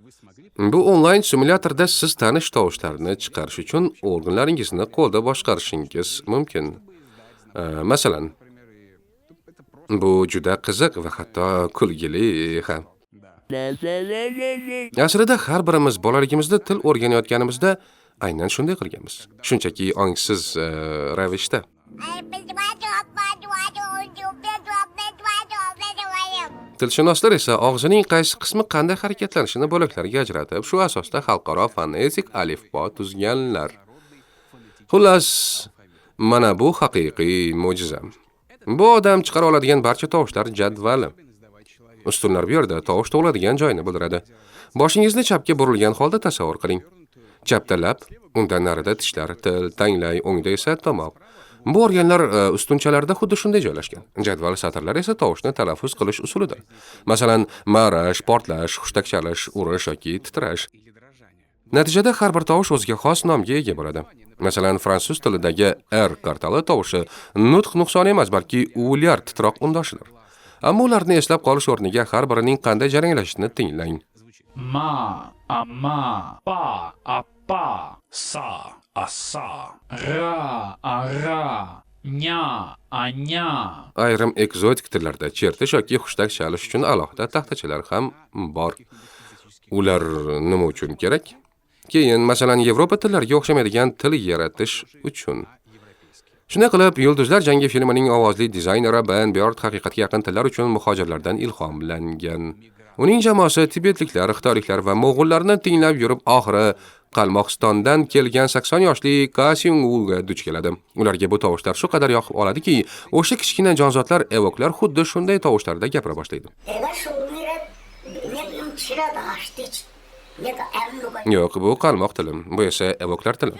Bu onlayn simulyatorda siz tanish tovushlarni chiqarish uchun organlaringizni qo'lda boshqarishingiz mumkin. Masalan, bu juda qiziq va hatto kulgili ham. Aslida har birimiz bolaligimizda til o'rganayotganimizda aynan shunday qilganmiz. Shunchaki ongsiz ravishda. Tilshunoslar esa og'zining qaysi qismi qanday harakatlanishini bo'laklarga ajratib, shu asosda xalqaro fonetik alifbo tuzganlar. Xullas, mana bu haqiqiy mo'jiza. Bu odam chiqara oladigan barcha tovushlar jadvali. Ustunlar bu yerda tovush tug'iladigan joyni bildiradi. Boshingizni chapga burilgan holda tasavvur qiling. Chapda lab, undan narida tishlar, til, tanglay, o'ngda esa tomoq. Bu organlar ustunchalarda xuddi shunday joylashgan. Jadval satrlar esa tovushni talaffuz qilish usulidir. Masalan, marash, portlash, hushtak chalish, urish yoki titrash. Natijada har bir tovush o'ziga xos nomga ega bo'ladi. Masalan, fransuz tilidagi R kartali tovushi nutq nuqsoni emas, balki ular titroq undoshidir. Ammo ularni eslab qolish o'rniga har birining qanday jaranglashini tinglang. Ma, amma, pa, appa, sa, assa, ra, ara, nya, anya. Ayrim ekzotik tillarda chertish yoki hushtak chalish uchun alohida taxtachalar ham bor. Ular nima uchun kerak? Keyin, masalan, Yevropa tillariga o'xshamaydigan til yaratish uchun. Shunday qilib, Yulduzlar jangi filmining ovozli dizayneri Ben Bjord haqiqatga yaqin tillar uchun muhojirlardan ilhomlangan. Uning jamoasi tibetliklar, xitoyliklar va mo'g'ullarni tinglab yurib, oxiri Qalmoqistondan kelgan 80 yoshli Kasyunguga duch keladi. Ularga bu tovushlar shu qadar yoqib oladiki, o'sha kichkina jonzotlar evoklar xuddi shunday tovushlarda gapira boshlaydi. Yo'q, bu qalmoq tili, bu esa evoklar tili.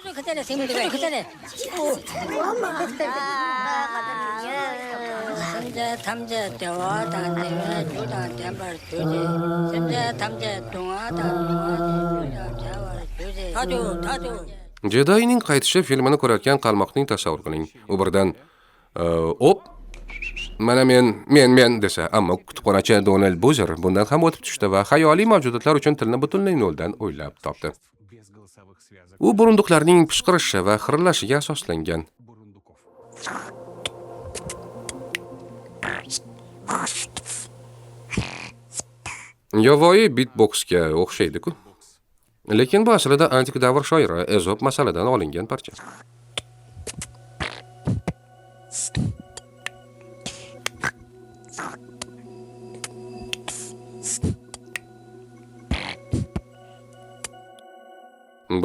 Jedayning qaytishi filmini ko'rayotgan qalmoqning tasavvur qiling. U birdan op mana men desa, ammo kutubxonachi Donald Buzer bundan ham o'tib tushdi va xayoliy mavjudotlar uchun tilni butunlay noldan o'ylab topdi. U burunduqlarning pishqirishi va xirillashiga asoslangan. Yovvoyi beatboxga o'xshaydi-ku. Lekin bu aslida antik davr shoiri Ezop masaladan olingan parcha.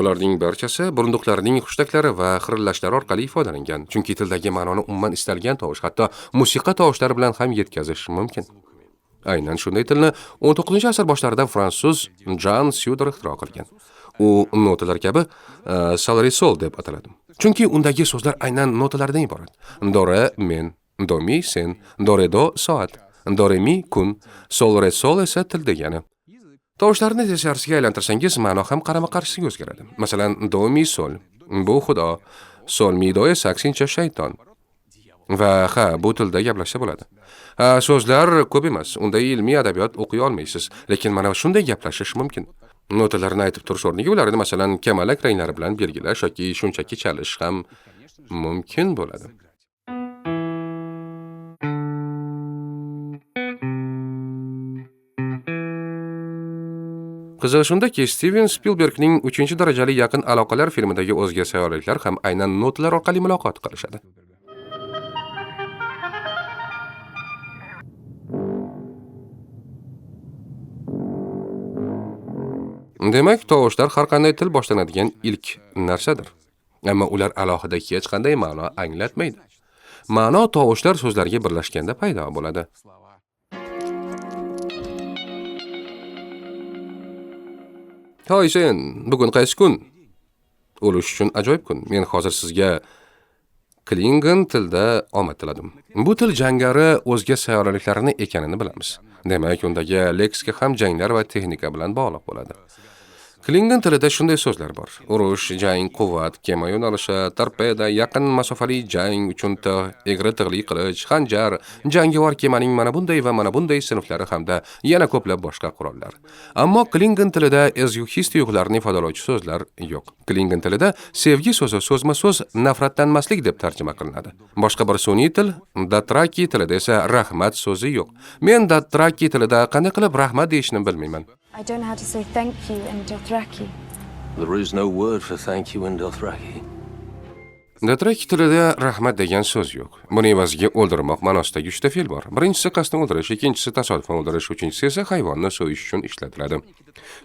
Bularning barchasi burunduqlarning xushtaklari va xirillashlari orqali ifodalangan. Chunki tildagi ma'noni umuman istalgan tovush, hatto musiqa tovushlari bilan ham yetkazish mumkin. Aynan shunday tilni 19-asr boshlarida fransuz Jean Sudor ixtiro qilgan. U notalar kabi sol re sol deb ataladi. Chunki undagi so'zlar aynan notalardan iborat. Do re men, do mi sen, do re do soat, do re mi kun, sol re sol esa til degani. Tovushlarni teskarisiga aylantirsangiz, ma'no ham qarama-qarshisiga o'zgaradi. Masalan, do mi sol bu xudo, sol mi do esa aksincha shayton. Va bu tilda gaplashsa bo'ladi. So'zlar ko'p emas, unda ilmiy adabiyot o'qiy olmaysiz, lekin mana shunday gaplashish mumkin. Notalarni aytib turish o'rniga ularni masalan kamalak ranglari bilan belgilash yoki shunchaki chalish ham mumkin bo'ladi. Qizig'i shundaki, Steven Spielbergning 3-darajali yaqin aloqalar filmidagi o'zga sayyoraliklar ham aynan notalar orqali muloqot qilishadi. Demak, tovushlar har qanday til boshlanadigan ilk narsadir. Ammo ular alohida hech qanday ma'no anglatmaydi. Ma'no tovushlar so'zlarga birlashganda paydo bo'ladi. Hoy sen, bugun qaysi kun? O'lish uchun ajoyib kun. Men hozir sizga Klingon tilda omad tiladim. Bu til jangari o'zga sayyoraliklarni ekanini bilamiz. Demak, undagi leksika ham janglar va texnika bilan bog'liq bo'ladi. Klingon tilida shunday so'zlar bor. Urush, jang, quvvat, kema yo'nalishi, torpeda, yaqin masofali jang uchun egri tig'li qilich, xanjar, jangovar kemaning mana bunday sinflari hamda yana ko'plab boshqa qurollar. Ammo Klingon tilida ezgu his-tuyg'ularni ifodalovchi so'zlar yo'q. Klingon tilida sevgi so'zi so'zma-so'z nafratlanmaslik deb tarjima qilinadi. Boshqa bir sun'iy til, Dothraki tilida esa rahmat so'zi yo'q. Men Dothraki tilida qanday qilib rahmat deyishni bilmayman. I don't know how to say thank you in Dothraki. There is no word for thank you in Dothraki. Dothraki tilida rahmat degan so'z yo'q. Buning evaziga o'ldirmoq ma'nosidagi 3 ta fe'l bor. Birinchisi qasddan o'ldirish, ikkinchisi tasodifan o'ldirish, uchinchisi esa hayvonni so'yish uchun ishlatiladi.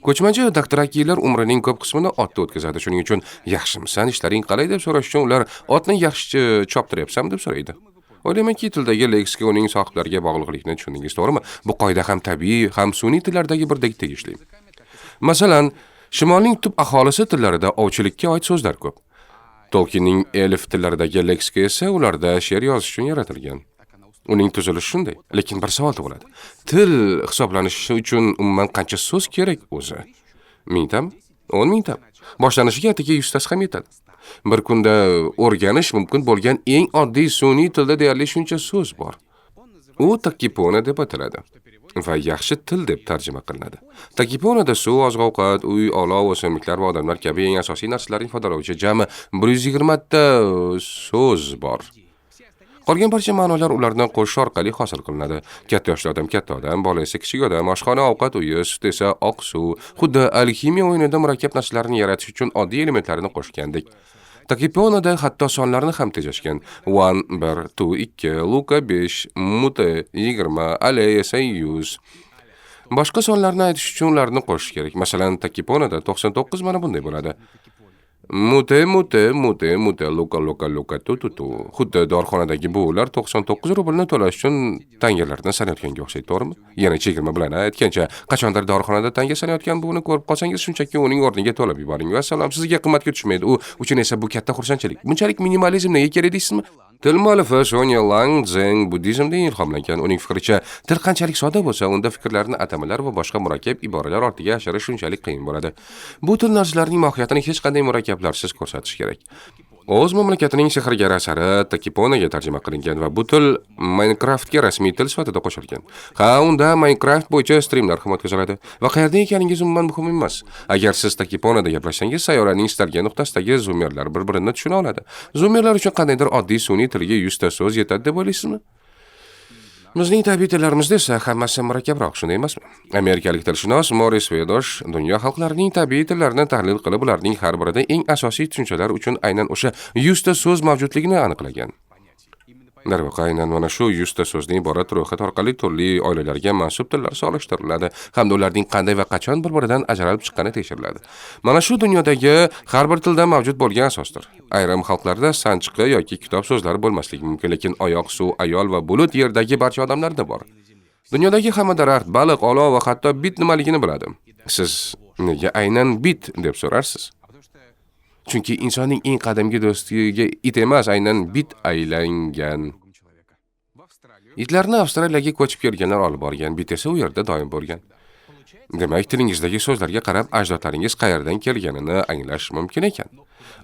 Ko'chmanchi Dothrakilar umrining ko'p qismini otda o'tkazadi. Shuning uchun yaxshimisan, ishlaring qalay deb so'rash uchun ular otni yaxshi choptiryapsan deb so'raydi. O'ylaymanki, tildagi leksika uning sohiblariga bog'liqlikni tushundingiz, to'g'rimi? Bu qoida ham tabiiy, ham sun'iy tillardagi birdek tegishli. Masalan, shimolning tub aholisi tillarida ovchilikka oid so'zlar ko'p. Tolkienning elf tillaridagi leksika esa ularda she'r yozish uchun yaratilgan. Uning tuzilishi shunday. Lekin bir savol tug'iladi. Til hisoblanishi uchun umuman qancha so'z kerak o'zi? 1000 tami? 10 ming tam. Boshlanishiga atigi 100 tasi ham yetadi. Bir kunda o'rganish mumkin bo'lgan eng oddiy sun'iy tilda deyarli shuncha so'z bor. U takipona deb ataladi va yaxshi til deb tarjima qilinadi. Takiponada suv, oziq-ovqat, uy, olov, o'simliklar va odamlar kabi eng asosiy narsalarni ifodalovchi jami 120 ta so'z bor. Qolgan barcha ma'nolar ulardan qo'shish orqali hosil qilinadi. Katta yoshli odam katta odam, bola esa kichik odam, oshxona ovqat uyi, sut esa oq suv. Xuddi alximiya o'yinida murakkab narsalarni yaratish uchun oddiy elementlarni qo'shgandek. Takiponada hatto sonlarni ham tejashgan. 1, 1, 2, 2, Luka 5, Mute 20, Ale esa 100. Boshqa sonlarni aytish uchun ularni qo'shish kerak. Masalan, Takiponada 99 mana bunday bo'ladi. Mute, Luka, tu. Xuddi dorixonadagi buvilar 99 rublni to'lash uchun tangalarni sanayotganga o'xshaydi, to'g'rimi? Yana chegirma bilan aytgancha, qachondir dorixonada tanga sanayotgan buvini ko'rib qolsangiz, shunchaki uning o'rniga to'lab yuboring. Vassalom, sizga qimmatga tushmaydi. U uchun esa bu katta xursandchilik. Bunchalik minimalizm nega kerak deysizmi? Til muallifi Sonya Lang Zeng buddizmdan ilhomlangan. Uning fikricha, til qanchalik sodda bo'lsa, unda fikrlarni atamalar va boshqa murakkab iboralar ortiga yashirish shunchalik qiyin bo'ladi. Bu til narsalarning mohiyatini hech qanday murakkablarsiz ko'rsatish kerak. O'z mamlakatining sehrgar asari Takiponaga tarjima qilingan va bu til Minecraftga rasmiy til sifatida qo'shilgan. Unda Minecraft bo'yicha streamlar ham o'tkaziladi va qayerda ekaningiz umuman muhim emas. Agar siz Takiponada gaplashsangiz, sayyoraning istalgan nuqtasidagi zoomerlar bir-birini tushuna oladi. Zoomerlar uchun qandaydir oddiy sun'iy tilga 100 ta so'z yetadi deb o'ylaysizmi? Bizning tabiiy tillarimizda esa hammasi murakkabroq, shunday emasmi? Amerikalik tilshunos Morris Vedosh dunyo xalqlarining tabiiy tillarini tahlil qilib, ularning har birida eng asosiy tushunchalar uchun aynan o'sha 100 ta so'z mavjudligini aniqlagan. Darvoqe, aynan mana shu 100 ta so'zning iborat ro'yxat orqali turli oilalarga mansub tillar solishtiriladi hamda ularning qanday va qachon bir-biridan ajralib chiqqani tekshiriladi. Mana shu dunyodagi har bir tilda mavjud bo'lgan asosdir. Ayrim xalqlarda sanchiqi yoki kitob so'zlari bo'lmasligi mumkin, lekin oyoq, suv, ayol va bulut yerdagi barcha odamlarda bor. Dunyodagi hamma daraxt, baliq, olov va hatto bit nimaligini biladi. Siz nega aynan bit deb so'rarsiz? Chunki insonning eng qadimgi do'stiga it emas, aynan bit aylangan. Itlarni Avstraliyaga ko'chib kelganlar olib borgan, bit esa u yerda doim bo'lgan. Demak, tilingizdagi so'zlarga qarab ajdodlaringiz qayerdan kelganini anglash mumkin ekan.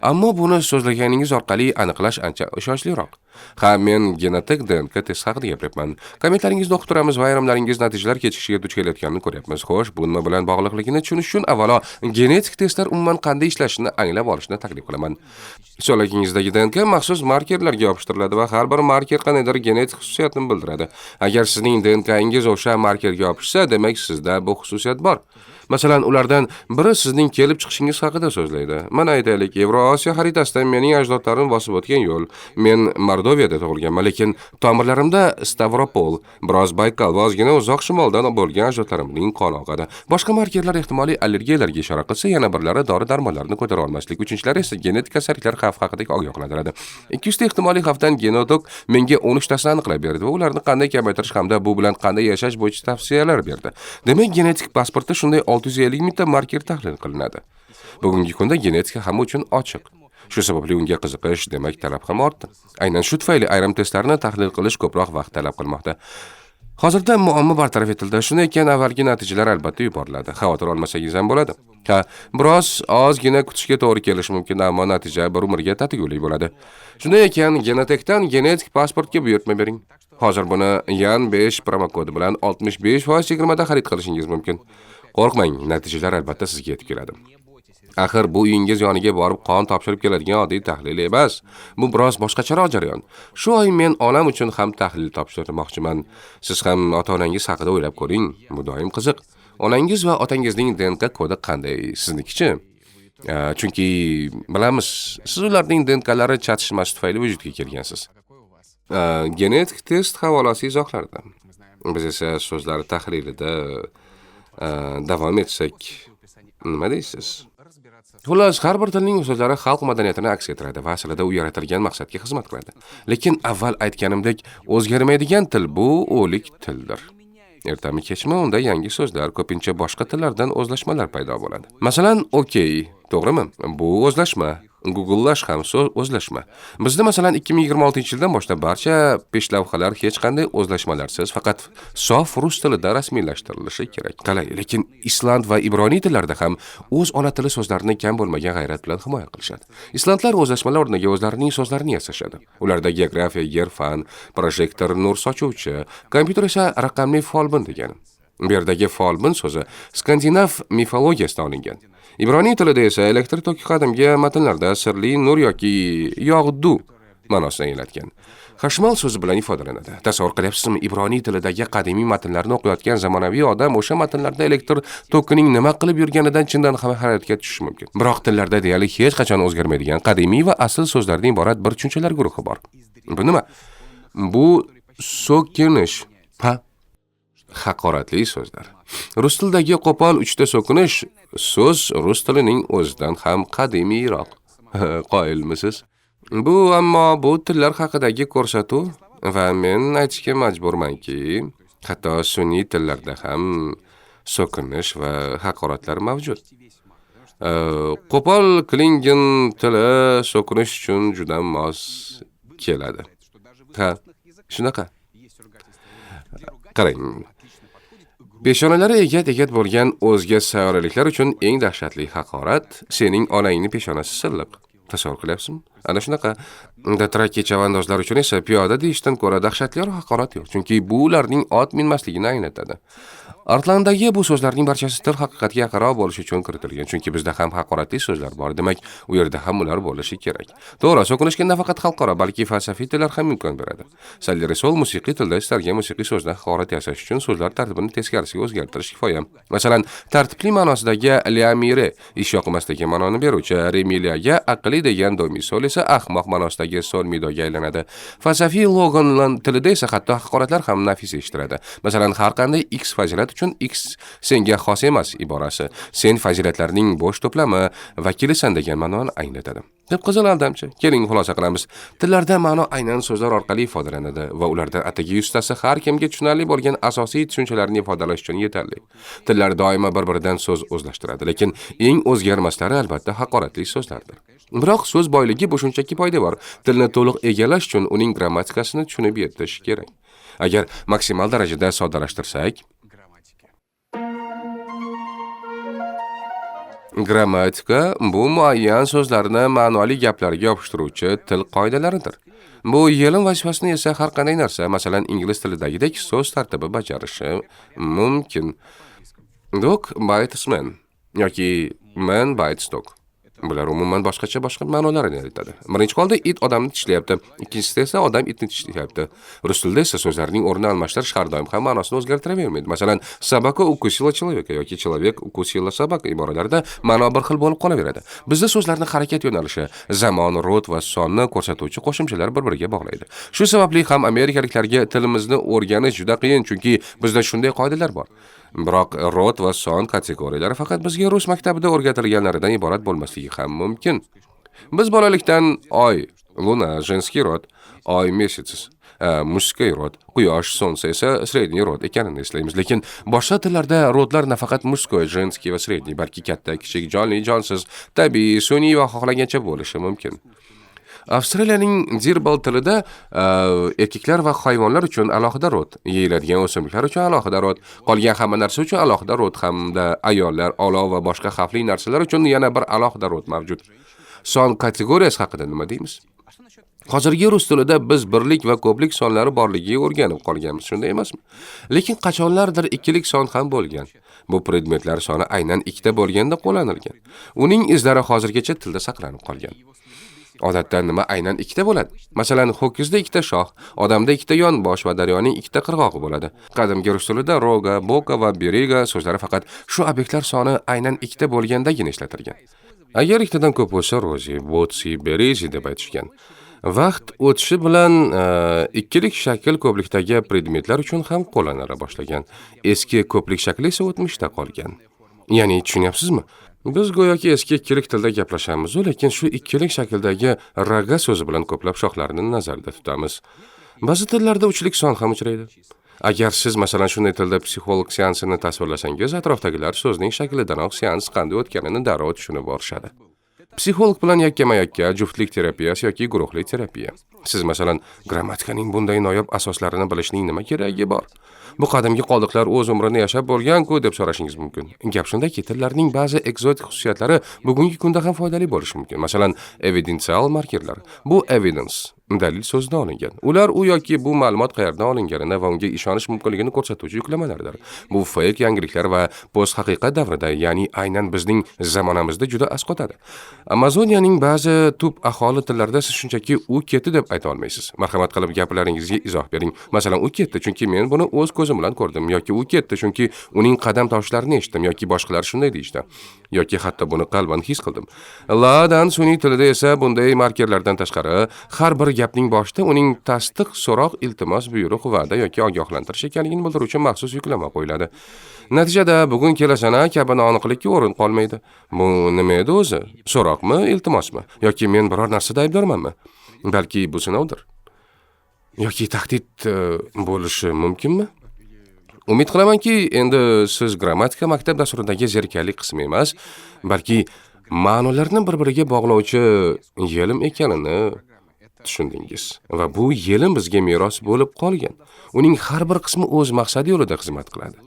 Ammo buni so'zlaganingiz orqali aniqlash ancha ishonchliroq. Men genetik DNK test haqida gapiryapman. Kommentlaringizni o'qib turamiz va ayrimlaringiz natijalar kechikishiga duch kelayotganini ko'ryapmiz. Xo'sh, bu nima bilan bog'liqligini tushunish uchun avvalo genetik testlar umuman qanday ishlashini anglab olishni taklif qilaman. So'lagingizdagi DNK maxsus markerlarga yopishtiriladi va har bir marker qandaydir genetik xususiyatni bildiradi. Agar sizning DNKingiz o'sha markerga yopishsa, demak sizda bu xususiyat bor. Masalan, ulardan biri sizning kelib chiqishingiz haqida so'zlaydi. Mana aytaylik, Yevrosiyo xaritasida mening ajdodlarim bosib o'tgan yo'l. Men Mordoviyada tug'ilganman, lekin tomirlarimda Stavropol, biroz Baykal va ozgina uzoq shimoldan bo'lgan ajdodlarimning qoni oqadi. Boshqa markerlar ehtimoliy allergiyalarga ishora qilsa, yana birlari dori-darmonlarni ko'tara olmaslik, uchinchilari esa genetik kasalliklar xavfi haqida ogohlantiradi. 200 ta ehtimoliy xavfdan genotok menga 13 tasini aniqlab berdi va ularni qanday kamaytirish hamda bu bilan qanday yashash bo'yicha tavsiyalar berdi. Demak, genetik pasportda shunday 650 mingta marker tahlil qilinadi. Bugungi kunda genetika hamma uchun ochiq. Shu sababli unga qiziqish, demak, talab ham ortdi. Aynan shu tufayli ayrim testlarni tahlil qilish ko'proq vaqt talab qilmoqda. Hozirda muammo bartaraf etildi. Shunday ekan, avvalgi natijalar albatta yuboriladi. Xavotir olmasangiz ham bo'ladi. Biroz ozgina kutishga to'g'ri kelishi mumkin, ammo natija bir umrga tatigulik bo'ladi. Shunday ekan, Genotekdan genetik pasportga buyurtma bering. Hozir buni Yan 5 promokodi bilan 65% chegirmada xarid qilishingiz mumkin. Qo'rqmang, natijalar albatta sizga yetib keladi. Axir bu uyingiz yoniga borib qon topshirib keladigan oddiy tahlil emas. Bu biroz boshqacharoq jarayon. Shu oy men onam uchun ham tahlil topshirmoqchiman. Siz ham ota-onangiz haqida o'ylab ko'ring. Bu doim qiziq. Onangiz va otangizning DNK kodi qanday? Siznikichi? Chunki bilamiz, siz ularning DNKlari chatishmasi tufayli vujudga kelgansiz. Genetik test havolasi izohlarida. Biz esa so'zlar tahlilida davom etsak, nima deysiz? Xullas, har bir tilning so'zlari xalq madaniyatini aks ettiradi va aslida u yaratilgan maqsadga xizmat qiladi. Lekin avval aytganimdek, o'zgarmaydigan til bu o'lik tildir. Ertami kechmi unda yangi so'zlar, ko'pincha boshqa tillardan o'zlashmalar paydo bo'ladi. Masalan, okey, to'g'rimi? Bu o'zlashma. Google'lash ham o'zlashma. Bizda masalan 2026-yildan boshlab barcha peshlavhalar hech qanday o'zlashmalarsiz, faqat sof rus tilida rasmiylashtirilishi kerak. Qalay, lekin island va ibroniy tillarda ham o'z ona tili so'zlarini kam bo'lmagan g'ayrat bilan himoya qilishadi. Islandlar o'zlashmalar o'rniga o'zlarining so'zlarini yasashadi. Ularda geografiya, yer fan, projektor, nur sochuvchi, kompyuter esa raqamli folbin degani. Bu yerdagi folbin so'zi skandinav mifologiyasidan olingan. Ibroniy tilida esa elektr toki qadimgi matnlarda sirli nur yoki yog'du ma'nosini anglatgan. Xashmal so'zi bilan ifodalanadi. Tasavvur qilyapsizmi, ibroniy tilidagi qadimiy matnlarni o'qiyotgan zamonaviy odam o'sha matnlarda elektr tokining nima qilib yurganidan chindan ham hayratga tushishi mumkin. Biroq tillarda deyarli hech qachon o'zgarmaydigan qadimiy va asl so'zlardan iborat bir tushunchalar guruhi bor. Bu nima? Bu so'kinish, haqoratli so'zlar. Rus tilidagi qo'pol 3 ta so'kinish so'z rus tilining o'zidan ham qadimiyroq. Qoyilmisiz? Ammo bu tillar haqidagi ko'rsatuv va men aytishga majburmanki, hatto sunniy tillarda ham so'kinish va haqoratlar mavjud. Qo'pol Klingon tili so'kinish uchun juda mos keladi. Shunaqa. Qarang. Peshonalari egat bo'lgan o'zga sayyoraliklar uchun eng dahshatli haqorat sening onangni peshonasi silliq. Tasavvur qilyapsizmi? Ana shunaqa. Dotrakki chavandozlar uchun esa piyoda deyishdan ko'ra dahshatliroq haqorat yo'q, chunki bu ularning ot minmasligini anglatadi. Artlandagi bu so'zlarning barchasi til haqiqatga yaqinroq bo'lishi uchun kiritilgan, chunki bizda ham haqoratli so'zlar bor, demak, u yerda ham ular bo'lishi kerak. To'g'ri, so'kinishga nafaqat xalqaro, balki falsafiy tillar ham imkon beradi. Salli-risol musiqiy tilda istalgan musiqiy so'zdan haqorat yasash uchun so'zlar tartibini teskarisiga o'zgartirish kifoya. Masalan, tartibli ma'nosidagi liamire ish yoqmasdagi ma'noni beruvchi, remiliyaga aqli degan domisol esa ahmoq ma'nosidagi solmidoga aylanadi. Falsafiy logon tilida esa hatto haqoratlar ham nafis eshitiladi. Masalan, har qanday x fazilat uchun x senga xos emas iborasi sen fazilatlarning bo'sh to'plami vakilisan degan ma'noni anglatadi. Deb qizil aldamchi. Keling xulosa qilamiz. Tillarda ma'no aynan so'zlar orqali ifodalanadi va ulardan atigi 100 tasi har kimga tushunarli bo'lgan asosiy tushunchalarni ifodalash uchun yetarli. Tillar doimo bir-biridan so'z o'zlashtiradi, lekin eng o'zgarmaslari albatta haqoratli so'zlardir. Biroq so'z boyligi bu shunchaki poydevor. Tilni to'liq egallash uchun uning grammatikasini tushunib yetish kerak. Agar maksimal darajada soddalashtirsak, grammatika bu muayyan so'zlarni ma'noli gaplarga yopishtiruvchi til qoidalaridir. Bu yelim vazifasini esa har qanday narsa, masalan, ingliz tilidagidek so'z tartibi bajarishi mumkin. Dog bites man yoki man bites dog. Bular umuman boshqa ma'nolarni aytadi. Birinchi holda it odamni tishlayapti, ikkinchisida esa odam itni tishlayapti. Rus tilida esa so'zlarning o'rnini almashtirish har doim ham ma'nosini o'zgartiravermaydi. Masalan, собака укусила человека yoki человек укусила собаку iboralarida ma'no bir xil bo'lib qolaveradi. Bizda so'zlarni harakat yo'nalishi, zamon, rod va sonni ko'rsatuvchi qo'shimchalar bir-biriga bog'laydi. Shu sababli ham amerikaliklarga tilimizni o'rganish juda qiyin, chunki bizda shunday qoidalar bor. Biroq rod va son kategoriyalari faqat bizga rus maktabida o'rgatilganlaridan iborat bo'lmasligi ham mumkin. Biz bolalikdan oy, luna, женский rod, oy, месяц, мужской rod, quyosh, солнце esa средний rod ekanini eslaymiz. Lekin boshqa tillarda rodlar nafaqat мужской, женский va средний, balki katta, kichik, jonli, jonsiz, tabiiy, sun'iy va xohlagancha bo'lishi mumkin. Avstraliyaning Dirbal tilida erkaklar va hayvonlar uchun alohida rod, yeyiladigan o'simliklar uchun alohida rod, qolgan hamma narsa uchun alohida rod hamda ayollar, olov va boshqa xavfli narsalar uchun yana bir alohida rod mavjud. Son kategoriyasi haqida nima deymiz? Hozirgi rus tilida biz birlik va ko'plik sonlari borligiga o'rganib qolganmiz, shunday emasmi? Lekin qachonlardir ikkilik son ham bo'lgan. Bu predmetlar soni aynan 2 ta bo'lganda qo'llanilgan. Uning izlari hozirgacha tilda saqlanib qolgan. Odatda nima aynan 2 ta bo'ladi? Masalan, ho'kizda 2 ta shoh, odamda 2 ta yonbosh va daryoning 2 ta qirg'og'i bo'ladi. Qadimgi rus tilida roga, boka va beriga so'zlari faqat shu obyektlar soni aynan 2 ta bo'lgandagina ishlatilgan. Agar 2 tadan ko'p bo'lsa, rozi, botsi, berizi deb aytishgan. Vaqt o'tishi bilan ikkilik shakl ko'plikdagi predmetlar uchun ham qo'llanila boshlagan. Eski ko'plik shakli esa o'tmishda qolgan. Ya'ni tushunyapsizmi? Biz go'yoki eski ikkilik tilda gaplashamiz, lekin shu ikkilik shakldagi raga so'zi bilan ko'plab shoxlarni nazarda tutamiz. Ba'zi tillarda uchlik son ham uchraydi. Agar siz masalan shunday tilda psixolog seansini tasvirlasangiz, atrofdagilar so'zning shaklidanoq seans qanday o'tganini darrov tushunib borishadi. Psixolog bilan yakkama-yakka juftlik terapiyasi yoki guruhli terapiya. Siz masalan grammatikaning bunday noyob asoslarini bilishning nima keragi bor? Bu qadimgi qoldiqlar o'z umrini yashab bo'lgan-ku deb so'rashingiz mumkin. Gap-shundaki, tillarning ba'zi ekzotik xususiyatlari bugungi kunda ham foydali bo'lishi mumkin. Masalan, evidensial markerlar. Bu evidence dalil so'zidan olingan. Ular u yoki bu ma'lumot qayerdan olinganini va unga ishonish mumkinligini ko'rsatuvchi yuklamalardir. Bu fake yangiliklar va post haqiqat davrida, ya'ni aynan bizning zamonamizda juda asqotadi. Amazoniyaning ba'zi tub aholi tillarida siz shunchaki u ketdi deb ayta olmaysiz. Marhamat qilib gaplaringizga izoh bering. Masalan, u ketdi chunki men buni o'z ko'zim bilan ko'rdim yoki u ketdi chunki uning qadam toshlarini eshitdim yoki boshqalar shunday deyishdi. Yoki hatto buni qalban his qildim. Ladan sun'iy tilida esa bunday markerlardan tashqari har bir gapning boshida uning tasdiq, so'roq, iltimos, buyruq, va'da yoki ogohlantirish ekanligini bildiruvchi maxsus yuklama qo'yiladi. Natijada bugun kelasana kabi noaniqlikka o'rin qolmaydi. Bu nima edi o'zi? So'roqmi, iltimosmi yoki men biror narsada aybdormanmi? Balki bu sinovdir. Yoki tahdid bo'lishi mumkinmi? Umid qilamanki, endi siz grammatika maktab dasturidagi zerikarli qismi emas, balki ma'nolarni bir-biriga bog'lovchi yelim ekanini tushundingiz. Va bu yelim bizga meros bo'lib qolgan. Uning har bir qismi o'z maqsadi yo'lida xizmat qiladi.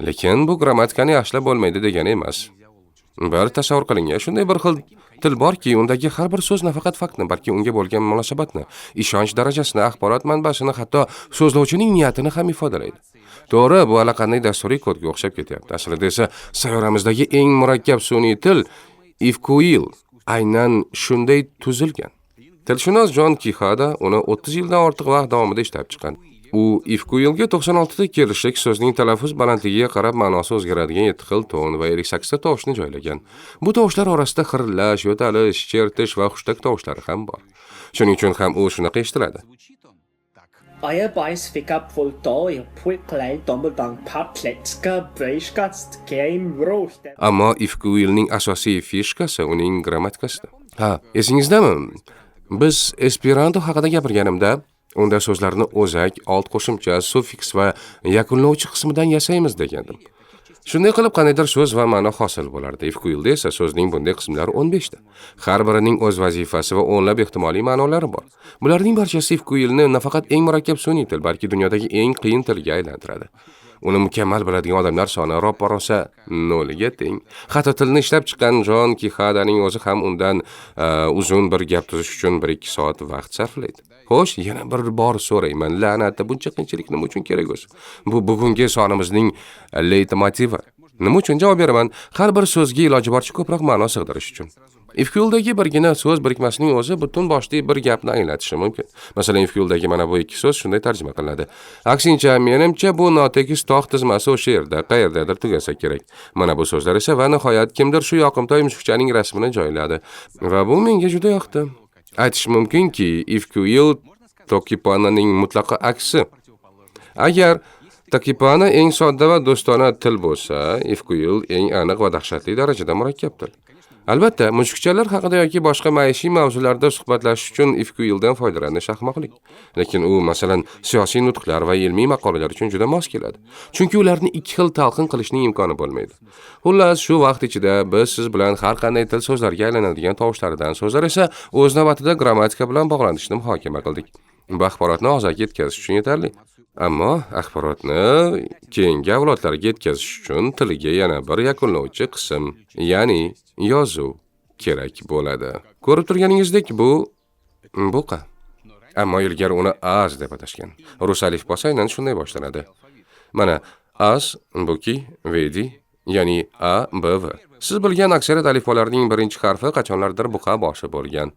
Lekin bu grammatikani yaxshilab bo'lmaydi degani emas. Bir tasavvur qiling, shunday bir xil til borki, undagi har bir so'z nafaqat faktni, balki unga bo'lgan munosabatni, ishonch darajasini, axborot manbasini, hatto so'zlovchining niyatini ham ifodalaydi. To'g'ri, bu allaqanday dasturiy kodga o'xshab ketyapti. Aslida esa sayyoramizdagi eng murakkab sun'iy til Ifkuil aynan shunday tuzilgan. Tilshunos Jon Kixada uni 30 yildan ortiq vaqt davomida ishlab chiqqan. U Ifkuilga 96 ta kelishlik so'zning talaffuz balandligiga qarab ma'nosi o'zgaradigan 7 xil ton va 58 ta tovushni joylagan. Bu tovushlar orasida xirillash, yo'talish, chertish va xushtak tovushlari ham bor. Shuning uchun ham u shunaqa eshitiladi. Ammo Ifkuilning asosiy fishkasi uning grammatikasida. Esingizdami? Biz Esperanto haqida gapirganimda, unda so'zlarni o'zak, old qo'shimcha, sufiks va yakunlovchi qismidan yasaymiz degandim. Shunday qilib qandaydir so'z va ma'no hosil bo'lardi. Ifkuilda esa so'zning bunday qismlari 15 ta. Har birining o'z vazifasi va o'nlab ehtimoliy ma'nolari bor. Bularning barchasi Ifkuilni nafaqat eng murakkab sun'iy til, balki dunyodagi eng qiyin tilga aylantiradi. Uni mukammal biladigan odamlar soni ro'porosa 0 ga teng. Hatto tilni ishlab chiqqan Jon Kixadaning o'zi ham undan uzun bir gap tuzish uchun 1-2 soat vaqt sarflaydi. Xo'sh, yana bir bor so'rayman, la'natda buncha qiyinchilik nima uchun kerak o'zi? Bu bugungi sonimizning leytmotivi. Nima uchun javob beraman? Har bir so'zga iloji boricha ko'proq ma'no sig'dirish uchun. Ifkuildagi birgina so'z birikmasining o'zi butun boshli bir gapni anglatishi mumkin. Masalan, Ifkuildagi mana bu ikki so'z shunday tarjima qilinadi. Aksincha, menimcha bu notekis tog' tizmasi o'sha yerda, qayerdadir tugasa kerak. Mana bu so'zlar esa va nihoyat kimdir shu yoqimtoy mushukchaning rasmini joyladi. Va bu menga juda yoqdi. Aytish mumkinki, Ifkuil Tokipananing mutlaqo aksi. Agar Tokipana eng sodda va do'stona til bo'lsa, Ifkuil eng aniq va dahshatli darajada murakkab til. Albatta, mushukchalar haqida yoki boshqa maishiy mavzularda suhbatlashish uchun Ifkuildan foydalanish ahmoqlik. Lekin u, masalan, siyosiy nutqlar va ilmiy maqolalar uchun juda mos keladi. Chunki ularni ikki xil talqin qilishning imkoni bo'lmaydi. Xullas, shu vaqt ichida biz siz bilan har qanday til so'zlarga aylanadigan tovushlardan so'zlar esa o'z navbatida grammatika bilan bog'lanishni muhokama qildik. Bu axborotni og'zaki yetkazish uchun yetarli. Ammo axborotni keyingi avlodlarga yetkazish uchun tiliga yana bir yakunlovchi qism, ya'ni yozuv kerak bo'ladi. Ko'rib turganingizdek, bu buqa. Ammo ilgari uni az deb atashgan. Rus alifbosi aynan shunday boshlanadi. Mana az, buki, vedi, ya'ni a, b, v. Siz bilgan aksariyat alifbolarning birinchi harfi qachonlardir buqa boshi bo'lgan.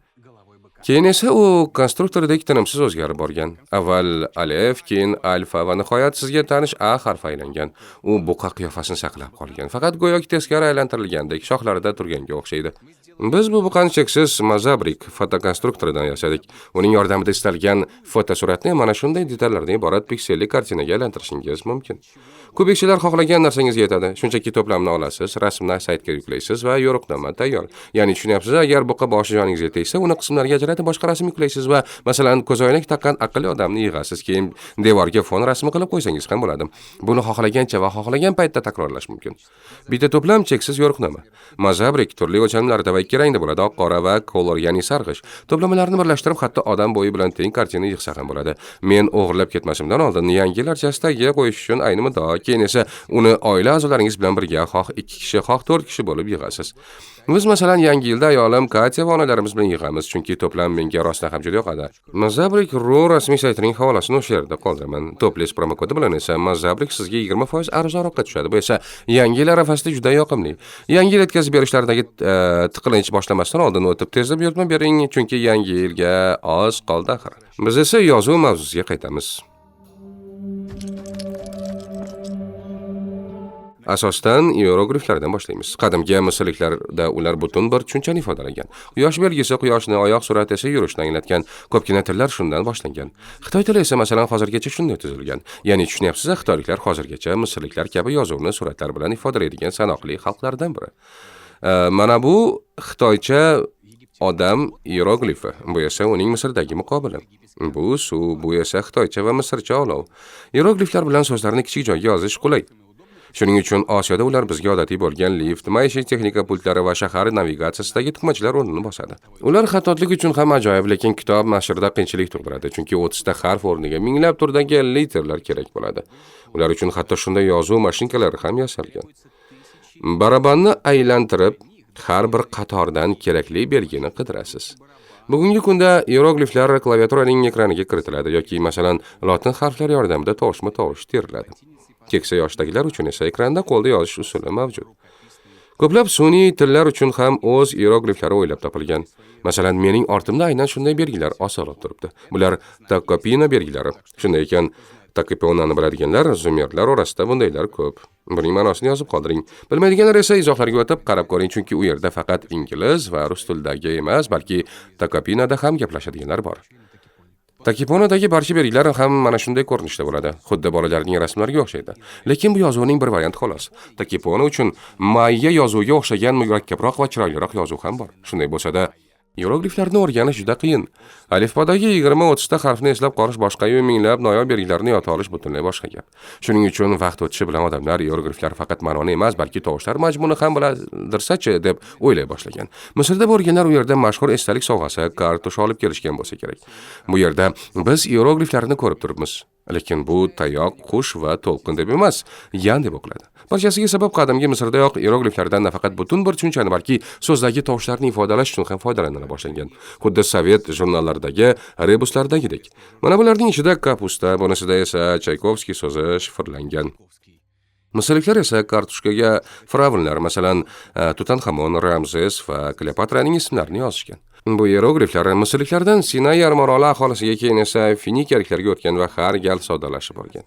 Keyin esa u konstruktordek tinimsiz o'zgarib borgan. Avval alif, keyin alfa va nihoyat sizga tanish a harfi aylangan. U buqa qiyofasini saqlab qolgan. Faqat go'yoki teskari aylantirilgandek shoxlarida turganga o'xshaydi. Biz bu buqani cheksiz Mazabrik fotokonstruktoridan yasadik. Uning yordamida istalgan fotosuratni mana shunday detallardan iborat pikselli kartinaga aylantirishingiz mumkin. Kubikchilar xohlagan narsangizga yetadi. Shunchaki to'plamni olasiz, rasmni saytga yuklaysiz va yo'riqnoma tayyor. Ya'ni tushunyapsiz, agar buqa boshi joningizga tegsa, uni qismlarga ajratib boshqa rasm yuklaysiz va masalan ko'zoynak taqqan aqlli odamni yig'asiz, keyin devorga fon rasmi qilib qo'ysangiz ham bo'ladi. Buni xohlagancha va xohlagan paytda takrorlash mumkin. Bitta to'plam cheksiz yo'riqnoma. Mazabrik turli o'lchamlarda va ikki rangda bo'ladi, oq, qora va color, ya'ni sarg'ish. To'plamlarni birlashtirib hatto odam bo'yi bilan teng kartina yig'sa ham bo'ladi. Men o'g'irlab ketmasimdan oldin yangi larchasiga qo'yish uchun ayni muddo, keyin esa uni oila a'zolaringiz bilan birga xoh 2 kishi, xoh 4 kishi bo'lib yig'asiz. Biz masalan yangi yilda ayolim Katya va onalarimiz bilan yig'amiz, chunki to'plam menga rostdan ham juda yoqadi. Mazabrik.ru rasmiy saytining havolasini o'sha yerda qoldiraman. To'plis promokodi bilan esa Mazabrik sizga 20% arzonroqqa tushadi. Bu esa yangi yil arafasida juda yoqimli. Yangi yil yetkazib berishlaridagi tiqilinch boshlamasdan oldin o'tib tezda buyurtma bering, chunki yangi yilga oz qoldi axir. Biz esa yozuv mavzusiga qaytamiz. Asosdan hierogliflardan boshlaymiz. Qadimgi misrliklarda ular butun bir tushunchani ifodalangan. Quyosh belgisi quyoshni, oyoq surati esa yurishni anglatgan. Ko'pgina tillar shundan boshlangan. Xitoy tili esa masalan hozirgacha shunday tuzilgan. Ya'ni tushunyapsiz, xitoyliklar hozirgacha misrliklar kabi yozuvni suratlar bilan ifodalaydigan sanoqli xalqlardan biri. Mana bu xitoycha odam hieroglifi. Bu esa uning Misrdagi muqobili. Bu suv, bu esa xitoycha va misrcha olov. Hierogliflar bilan so'zlarni kichik joyga yozish qulay. Shuning uchun Osiyoda ular bizga odatiy bo'lgan lift, maishiy texnika pultlari va shahar navigatsiyasidagi tugmachilar o'rnini bosadi. Ular xatotlik uchun ham ajoyib, lekin kitob nashrida qiyinchilik tug'diradi, chunki 30 ta harf o'rniga minglab turdagi literlar kerak bo'ladi. Ular uchun hatto shunday yozuv mashinkalari ham yasalgan. Barabanni aylantirib, har bir qatordan kerakli belgini qidirasiz. Bugungi kunda hierogliflar klaviaturaning ekraniga kiritiladi yoki masalan lotin harflari yordamida tovushma-tovush teriladi. Keksa yoshdagilar uchun esa ekranda qo'lda yozish usuli mavjud. Ko'plab sun'iy tillar uchun ham o'z hierogliflari o'ylab topilgan. Masalan, mening ortimda aynan shunday belgilar osilib turibdi. Bular Takopina belgilari. Shunday ekan, Takoponani biladiganlar, zumerlar orasida bundaylar ko'p. Buning ma'nosini yozib qoldiring. Bilmaydiganlar esa izohlarga o'tib qarab ko'ring, chunki u yerda faqat ingliz va rus tilidagi emas, balki Takopinada ham gaplashadiganlar bor. Takiponadagi barcha belgilar ham mana shunday ko'rinishda bo'ladi. Xuddi bolalarning rasmlariga o'xshaydi. Lekin bu yozuvning bir varianti xolos. Takipona uchun mayya yozuviga o'xshagan murakkabroq va chiroyliroq yozuv ham bor. Shunday bo'lsa-da, hierogliflarni o'rganish juda qiyin. Alifbodagi 20-30 ta harfni eslab qolish boshqa-yu minglab noyob belgilarni yota olish butunlay boshqa gap. Shuning uchun vaqt o'tishi bilan odamlar hierogliflar faqat ma'noni emas, balki tovushlar majmuni ham biladirsa-chi deb o'ylay boshlagan. Misrda bo'lganlar u yerda mashhur esdalik sovg'asi kartush olib kelishgan bo'lsa kerak. Bu yerda biz hierogliflarni ko'rib turibmiz. Lekin bu tayoq, qush va to'lqin deb emas, yan deb o'qiladi. Barchasiga sabab qadimgi Misrdayoq hierogliflardan nafaqat butun bir tushunchani, balki so'zdagi tovushlarni ifodalash uchun ham foydalana boshlangan. Xuddi sovet jurnallaridagi rebuslardagidek. Mana bularning ichida kapusta, bunasida esa Chaykovskiy so'zi shifrlangan. Misrliklar esa kartushkaga firavnlar, masalan, Tutanxamon, Ramzes va Kleopatraning ismlarini yozishgan. Bu hierogliflar misrliklardan Sinay yarimoroli aholisiga, keyin esa finikiyaliklarga o'tgan va har gal soddalashib olgan.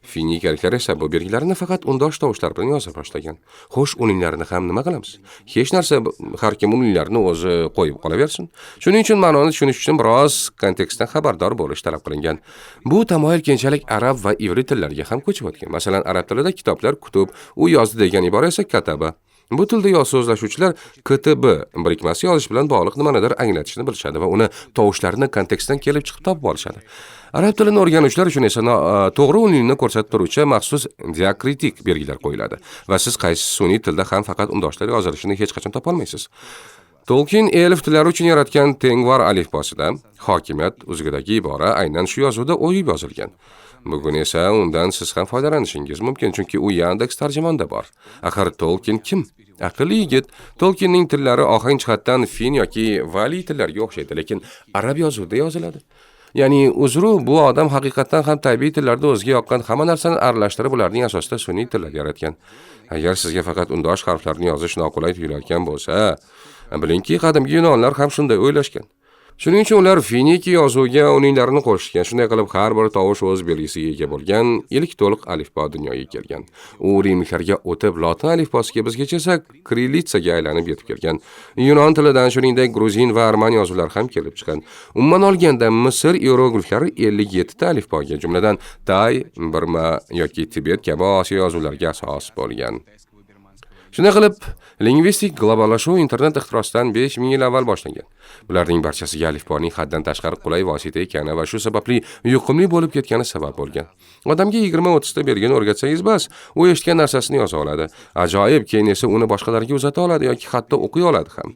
Finikiyaliklar esa bu belgilarni faqat undosh tovushlar bilan yoza boshlagan. Xo'sh, uninglarni ham nima qilamiz? Hech narsa, har kim uninglarni o'zi qo'yib qolaversin. Shuning uchun ma'noni tushunish uchun biroz kontekstdan xabardor bo'lish talab qilingan. Bu tamoyil keyinchalik arab va ivrit tillarga ham ko'chib o'tgan. Masalan, arab tilida kitoblar kutub, u yozdi degan ibora esa kataba. Bu tilda so'zlashuvchilar KTB birikmasi yozish bilan bog'liq nimanidir anglatishni bilishadi va uni tovushlarni kontekstdan kelib chiqib topib olishadi. Arab tilini o'rganuvchilar uchun esa to'g'ri uningni ko'rsatib turuvchi maxsus diakritik belgilar qo'yiladi va siz qaysi sun'iy tilda ham faqat undoshlar yozilishini hech qachon topa olmaysiz. Tolkien elf tillari uchun yaratgan Tengvar alifbosida hokimiyat uzugidagi ibora aynan shu yozuvda o'yib yozilgan. Bugun esa undan siz ham foydalanishingiz mumkin, chunki u Yandex tarjimonda bor. Axir Tolkien kim? Aqlli yigit. Tolkienning tillari ohang jihatdan fin yoki vali tillarga o'xshaydi, lekin arab yozuvida yoziladi. Ya'ni uzru bu odam haqiqatan ham tabiiy tillarda o'ziga yoqqan hamma narsani aralashtirib ularning asosida sun'iy tillar yaratgan. Agar sizga faqat undosh harflarni yozish noqulay tuyulayotgan bo'lsa, bilingki, qadimgi yunonlar ham shunday o'ylashgan. Shuning uchun ular finiki yozuviga uninglarni qo'shishgan. Shunday qilib har bir tovush o'z belgisiga ega bo'lgan ilk to'liq alifbo dunyoga kelgan. U rimliklarga o'tib lotin alifbosiga, bizgacha esa kirillitsaga aylanib yetib kelgan. Yunon tilidan shuningdek gruzin va arman yozuvlar ham kelib chiqqan. Umuman olganda Misr hierogliflari 57 ta alifboga, jumladan Tay, Burma yoki Tibet kabi Osiyo yozuvlariga asos bo'lgan. Shunday qilib, lingvistik globallashuv internet ixtirosidan 5000 yil avval boshlangan. Bularning barchasiga alifboning haddan tashqari qulay vosita ekani va shu sababli yuqumli bo'lib ketgani sabab bo'lgan. Odamga 20-30 ta belgini o'rgatsangiz bas, u eshitgan narsasini yoza oladi. Ajoyib, keyin esa uni boshqalarga uzata oladi yoki hatto o'qiy oladi ham.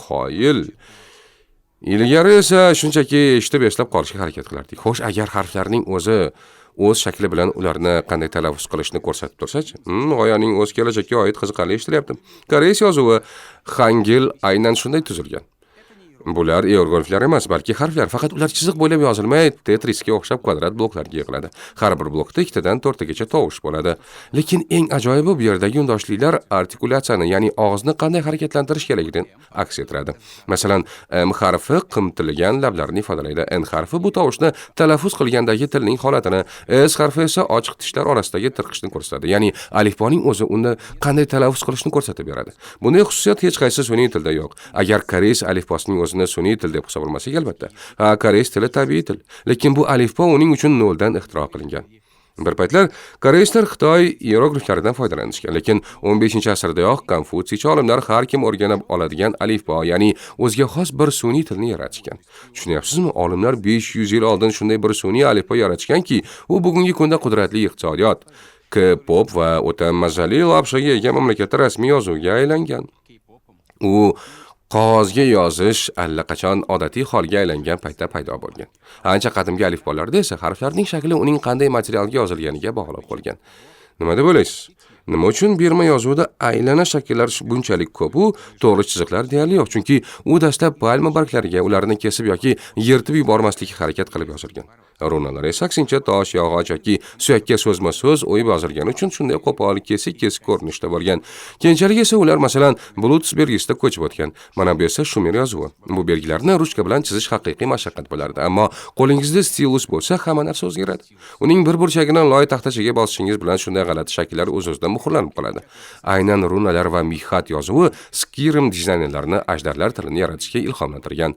Qoyil. Ilgari esa shunchaki eshitib eslab qolishga harakat qilardik. Xo'sh, agar harflarning o'zi o'z shakli bilan ularni qanday talaffuz qilishni ko'rsatib tursa-chi. G'oyaning o'z kelajakka oid qiziqarli eshitilyapti. Koreys yozuvi Hangil aynan shunday tuzilgan. Bular iyerogliflar emas, balki harflar. Faqat ular chiziq bo'ylab yozilmay, Tetrisga o'xshab kvadrat bloklarga yig'iladi. Har bir blokda 2 dan 4 gacha tovush bo'ladi. Lekin eng ajoyibi bu yerdagi undashliklar artikulatsiyani, ya'ni og'izni qanday harakatlantirish keragidan aks ettiradi. Masalan, M harfi qimtilgan lablarni ifodalaydi. N harfi bu tovushni talaffuz qilgandagi tilning holatini, S harfi esa ochiq tishlar orasidagi tirqishni ko'rsatadi. Ya'ni alifboning o'zi uni qanday talaffuz qilishni ko'rsatib beradi. Bunday xususiyat hech qaysi sun'iy tilda yo'q. Agar koreys alifbosining o'zini sun'iy til deb hisoblasak albatta. Koreys tili tabiiy til, lekin bu alifbo uning uchun noldan ixtiro qilingan. Bir paytlar koreyslar Xitoy iyerogliflaridan foydalanishgan, lekin 15-asrdayoq Konfutsiy olimlar har kim o'rganib oladigan alifbo, ya'ni o'ziga xos bir sun'iy tilni yaratishgan. Tushunyapsizmi? Olimlar 500 yil oldin shunday bir sun'iy alifbo yaratishganki, u bugungi kunda qudratli iqtisodiyot, K-pop va o'ta mazali lapshaga ega mamlakatda rasmiy yozuvga aylangan. U qog'ozga yozish allaqachon odatiy holga aylangan paytda paydo bo'lgan. Ancha qadimgi alifbolarda esa harflarning shakli uning qanday materialga yozilganiga bog'liq bo'lgan. Nima deb o'ylaysiz? Nima uchun Birma yozuvida aylana shakllar bunchalik ko'p? U to'g'ri chiziqlar deyarli yo'q, chunki u dastlab palma barglariga ularni kesib yoki yirtib yubormaslikka harakat qilib yozilgan. Runalar esa aksincha tosh, yog'och yoki suyakka so'zma-so'z o'yib yozilgani uchun shunday qo'pol, kesik ko'rinishda bo'lgan. Keyinchalik esa ular masalan Bluetooth belgisida ko'chib o'tgan. Mana bu esa Shumer yozuvi. Bu belgilarni ruchka bilan chizish haqiqiy mashaqqat bo'lardi, ammo qo'lingizda stilus bo'lsa hamma narsa o'zgaradi. Uning bir burchagini loy taxtachaga bosishingiz bilan shunday g'alati shakllar o'z-o'zidan muhrlanib qoladi. Aynan runalar va mixat yozuvi Skirim dizaynerlarini ajdarlar tilini yaratishga ilhomlantirgan.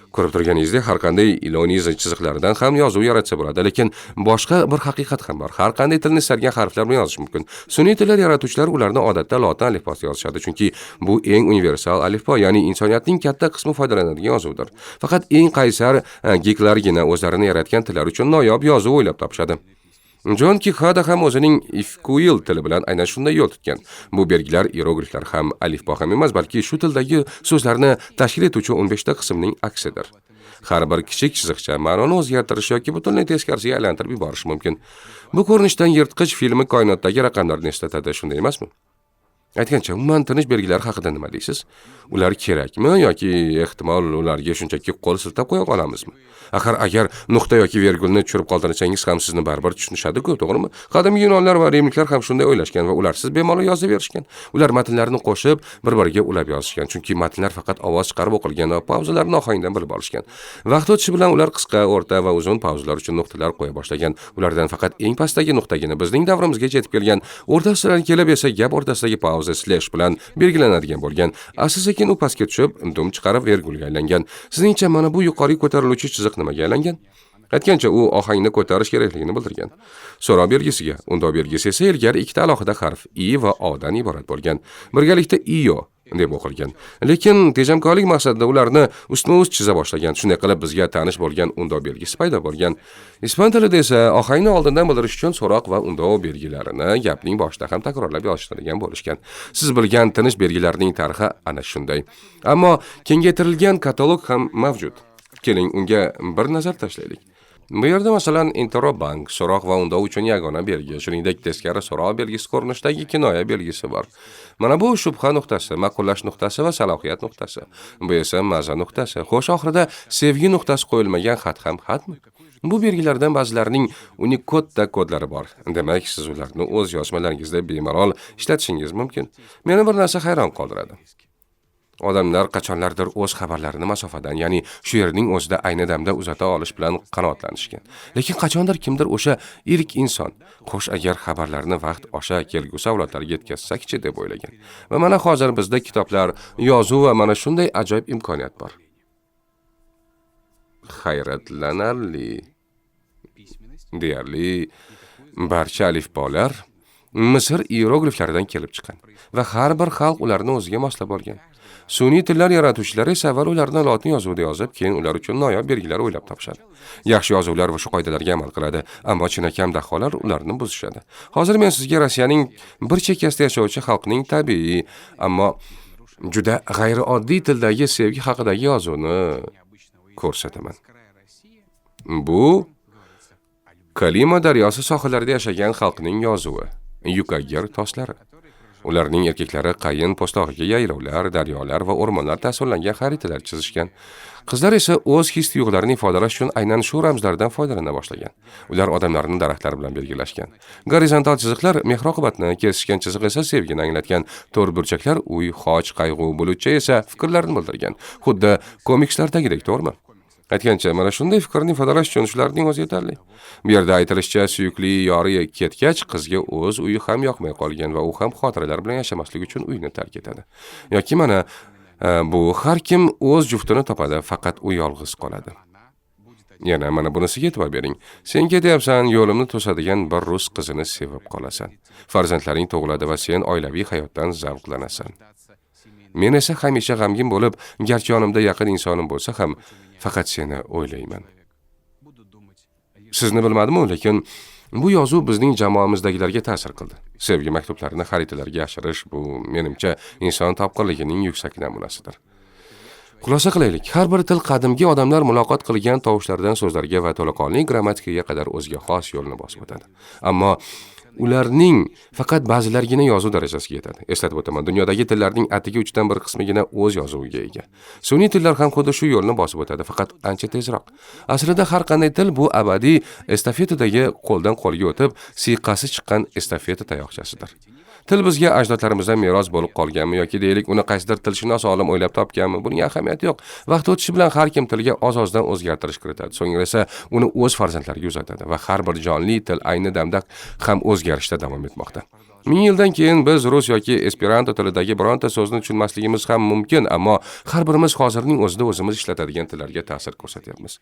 Ko'rib turganingizdek, har qanday iloniza chiziqlaridan ham yozuv yaratsa bo'ladi, lekin boshqa bir haqiqat ham bor. Har qanday tilni istalgan harflar bilan yozish mumkin. Sun'iy tillar yaratuvchilar ularni odatda lotin alifbosida yozishadi, chunki bu eng universal alifbo, ya'ni insoniyatning katta qismi foydalanadigan yozuvdir. Faqat eng qaysar geeklargina o'zlarini yaratgan tillar uchun noyob yozuv o'ylab topishadi. John Kihada ham o'zining Ifkuil tili bilan aynan shunday yo'l tutgan. Bu belgilar iyerogliflar ham alifbo ham emas, balki shu tildagi so'zlarni tashkil etuvchi 15 ta qismning aksidir. Har bir kichik chiziqcha ma'noni o'zgartirish yoki butunlay teskarisiga aylantirib yuborish mumkin. Bu ko'rinishdan yirtqich filmi koinotdagi raqamlarni eslatadi, shunday emasmi? Aytgancha, umuman tinish belgilari haqida nima deysiz? Ular kerakmi yoki ehtimol ularga shunchaki qo'l siltab qo'ya olamizmi? Axir agar nuqta yoki virgulni tushirib qoldirsangiz ham sizni baribir tushunishadi-ku, to'g'rimi? Qadimgi yunonlar va rimliklar ham shunday o'ylashgan va ularsiz bemalol yozib berishgan. Ular matnlarni qo'shib, bir-biriga ulab yozishgan, chunki matnlar faqat ovoz chiqarib o'qilgan va pauzalarni ohangdan bilib olishgan. Vaqt o'tishi bilan ular qisqa, o'rta va uzun pauzalar uchun nuqtalar qo'ya boshlagan. Ulardan faqat eng pastdagi nuqtagina bizning davrimizga yetib kelgan. O'rtasidan kelib esa gap o'rtasidagi pauza slash bilan belgilanadigan bo'lgan. Asta-sekin u pastga tushib, dum chiqarib virgulga aylangan. Sizningcha mana bu yuqori ko'tariluvchi chiziq nimaga aylangan? Aytgancha, u ohangni ko'tarish kerakligini bildirgan. So'rov belgisiga, undov belgisi esa ilgari ikkita alohida harf I va O dan iborat bo'lgan. Birgalikda IO deb o'qilgan. Lekin tejamkorlik maqsadida ularni ustma-ust chiza boshlagan. Shunday qilib bizga tanish bo'lgan undov belgisi paydo bo'lgan. Ispan tilida esa ohangni oldindan bildirish uchun so'roq va undov belgilarini gapning boshida ham takrorlab yozishadigan bo'lishgan. Siz bilgan tinish belgilarining tarixi ana shunday. Ammo kengaytirilgan katalog ham mavjud. Keling, unga bir nazar tashlaylik. Bu yerda masalan Interrobank, so'roq va undov uchun yagona belgi, shuningdek teskari so'roq belgisi ko'rinishidagi kinoya belgisi bor. Mana bu shubha nuqtasi, ma'qullash nuqtasi va salohiyat nuqtasi. Bu esa maza nuqtasi. Xo'sh, oxirida sevgi nuqtasi qo'yilmagan xat ham xatmi? Bu belgilardan ba'zilarining Unicode kodlari bor. Demak, siz ularni o'z yozmalaringizda bemalol ishlatishingiz mumkin. Meni bir narsa hayron qoldiradi. Odamlar qachonlardir o'z xabarlarini masofadan, ya'ni shu yerning o'zida ayni damda uzata olish bilan qanoatlanishgan. Lekin qachondir kimdir o'sha ilk inson, xo'sh agar xabarlarni vaqt osha kelgusi avlodlarga yetkazsak-chi deb o'ylagan. Va mana hozir bizda kitoblar, yozuv va mana shunday ajoyib imkoniyat bor. Hayratlanarli. Deyarli barcha alifbolar Misr iyerogliflaridan kelib chiqqan va har bir xalq ularni o'ziga moslab olgan. Sun'iy tillar yaratuvchilari esa avval ularni lotin yozuvida yozib, keyin ular uchun noyob belgilar o'ylab topishadi. Yaxshi yozuvlar va shu qoidalarga amal qiladi, ammo chinakam daholar ularni buzishadi. Hozir men sizga Rossiyaning bir chekkasida yashovchi xalqning tabiiy, ammo juda g'ayrioddiy tildagi sevgi haqidagi yozuvni ko'rsataman. Bu Kalima daryosi sohillarida yashagan xalqning yozuvi, Yukagir toshlari. Ularning erkaklari qayin postog'iga yaylovlar, daryolar va o'rmonlar tasvirlangan xaritalar chizishgan. Qizlar esa o'z his-tuyg'ularini ifodalash uchun aynan shu ramzlardan foydalana boshlagan. Ular odamlarni daraxtlar bilan belgilashgan. Gorizontal chiziqlar mehr-oqibatni, kesishgan chiziq esa sevgini anglatgan. To'rt burchaklar uy, xoch, qayg'u, bulutcha esa fikrlarni bildirgan. Xuddi komikslardagidek, to'g'rimi? Aytgancha, mana shunday fikrni ifodalash uchun shularning o'zi yetarli. Bu yerda aytilishicha, suyukli yori ketgach, qizga o'z uyi ham yoqmay qolgan va u ham xotiralar bilan yashamaslik uchun uyni tark etadi. Yoki mana bu har kim o'z juftini topadi, faqat u yolg'iz qoladi. Yana mana bunisiga e'tibor bering. Sen ketyapsan, yo'limni to'sadigan bir rus qizini sevib qolasan. Farzandlaring tug'iladi va sen oilaviy hayotdan zavqlanasan. Men esa hamisha g'amgin bo'lib, garchi yonimda yaqin insonim bo'lsa ham, faqat seni o'ylayman. Sizni bilmadim-ku, lekin bu yozuv bizning jamoamizdagilarga ta'sir qildi. Sevgi maktublarini xaritalarga yashirish bu menimcha inson topqirligining yuksak namunasidir. Xulosa qilaylik, har bir til qadimgi odamlar muloqot qilgan tovushlardan so'zlarga va to'laqonli grammatikaga qadar o'ziga xos yo'lni bosib o'tadi. Ammo ularning faqat ba'zilargina yozuv darajasiga yetadi. Eslatib o'taman, dunyodagi tillarning atigi 3dan 1 qismigina o'z yozuviga ega. Sun'iy tillar ham xuddi shu yo'lni bosib o'tadi, faqat ancha tezroq. Aslida har qanday til bu abadiy estafetadagi qo'ldan qo'lga o'tib, siyqasi chiqqan estafeta tayoqchasidir. Til bizga ajdodlarimizdan meros bo'lib qolganmi yoki deylik uni qaysidir tilshunos olim o'ylab topganmi, buning ahamiyati yo'q. Vaqt o'tishi bilan har kim tilga oz-ozdan o'zgartirish kiritadi. So'ngra esa uni o'z farzandlariga uzatadi va har bir jonli til ayni damda ham o'zgarishda davom etmoqda. 1000 yildan keyin biz rus yoki esperanto tilidagi bironta so'zni tushunmasligimiz ham mumkin, ammo har birimiz hozirning o'zida o'zimiz ishlatadigan tillarga ta'sir ko'rsatyapmiz.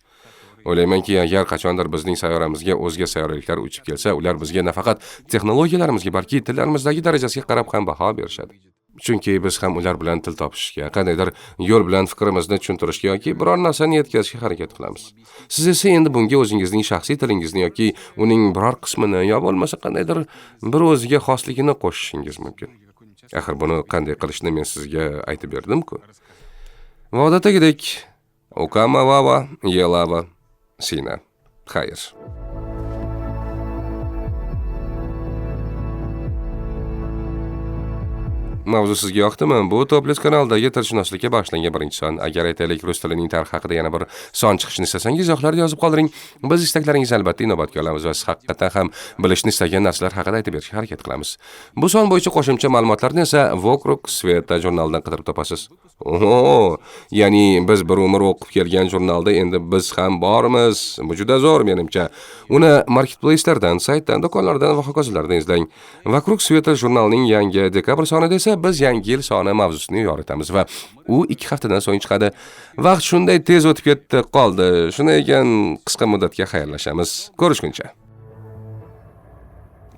O'ylaymanki, agar qachondir bizning sayyoramizga o'zga sayyoraliklar uchib kelsa, ular bizga nafaqat texnologiyalarimizga, balki tillarimizdagi darajasiga qarab ham baho berishadi. Chunki biz ham ular bilan til topishga, qandaydir yo'l bilan fikrimizni tushuntirishga yoki biror narsani yetkazishga harakat qilamiz. Siz esa endi bunga o'zingizning shaxsiy tilingizni yoki uning biror qismini yo bo'lmasa qandaydir bir o'ziga xosligini qo'shishingiz mumkin. Axir buni qanday qilishni men sizga aytib berdim-ku. Va odatdagidek, Ukama vava, yelava, sina. Xayr. Mavzu sizga yoqdimi? Bu Topless kanalidagi tilshunoslikka bag'ishlangan birinchi son. Agar aytaylik rus tilining tarixi haqida yana bir son chiqishini istasangiz, izohlarda yozib qoldiring. Biz istaklaringizni albatta inobatga olamiz va siz haqiqatan ham bilishni istagan narsalar haqida aytib berishga harakat qilamiz. Bu son bo'yicha qo'shimcha ma'lumotlarni esa Vokruk Sveta jurnalidan qidirib topasiz. Oho, ya'ni biz bir umr o'qib kelgan jurnalda endi biz ham bormiz. Bu juda zo'r menimcha. Uni marketplace'lardan, saytdan, do'konlardan va hokazolardan izlang. Vokruk Sveta jurnalining yangi dekabr sonida esa biz yangi yil soni mavzusini yoritamiz va u 2 haftadan so'ng chiqadi. Vaqt shunday tez o'tib ketdi qoldi. Shunday ekan qisqa muddatga xayrlashamiz. Ko'rishguncha.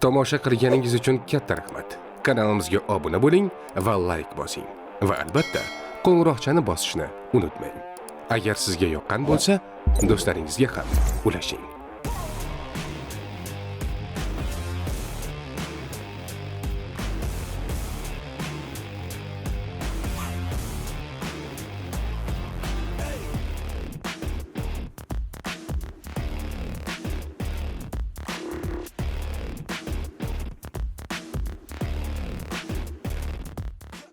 Tomosha qilganingiz uchun katta rahmat. Kanalimizga obuna bo'ling va like bosing. Va albatta, qo'ng'iroqchani bosishni unutmang. Agar sizga yoqqan bo'lsa, do'stlaringizga ham ulashing.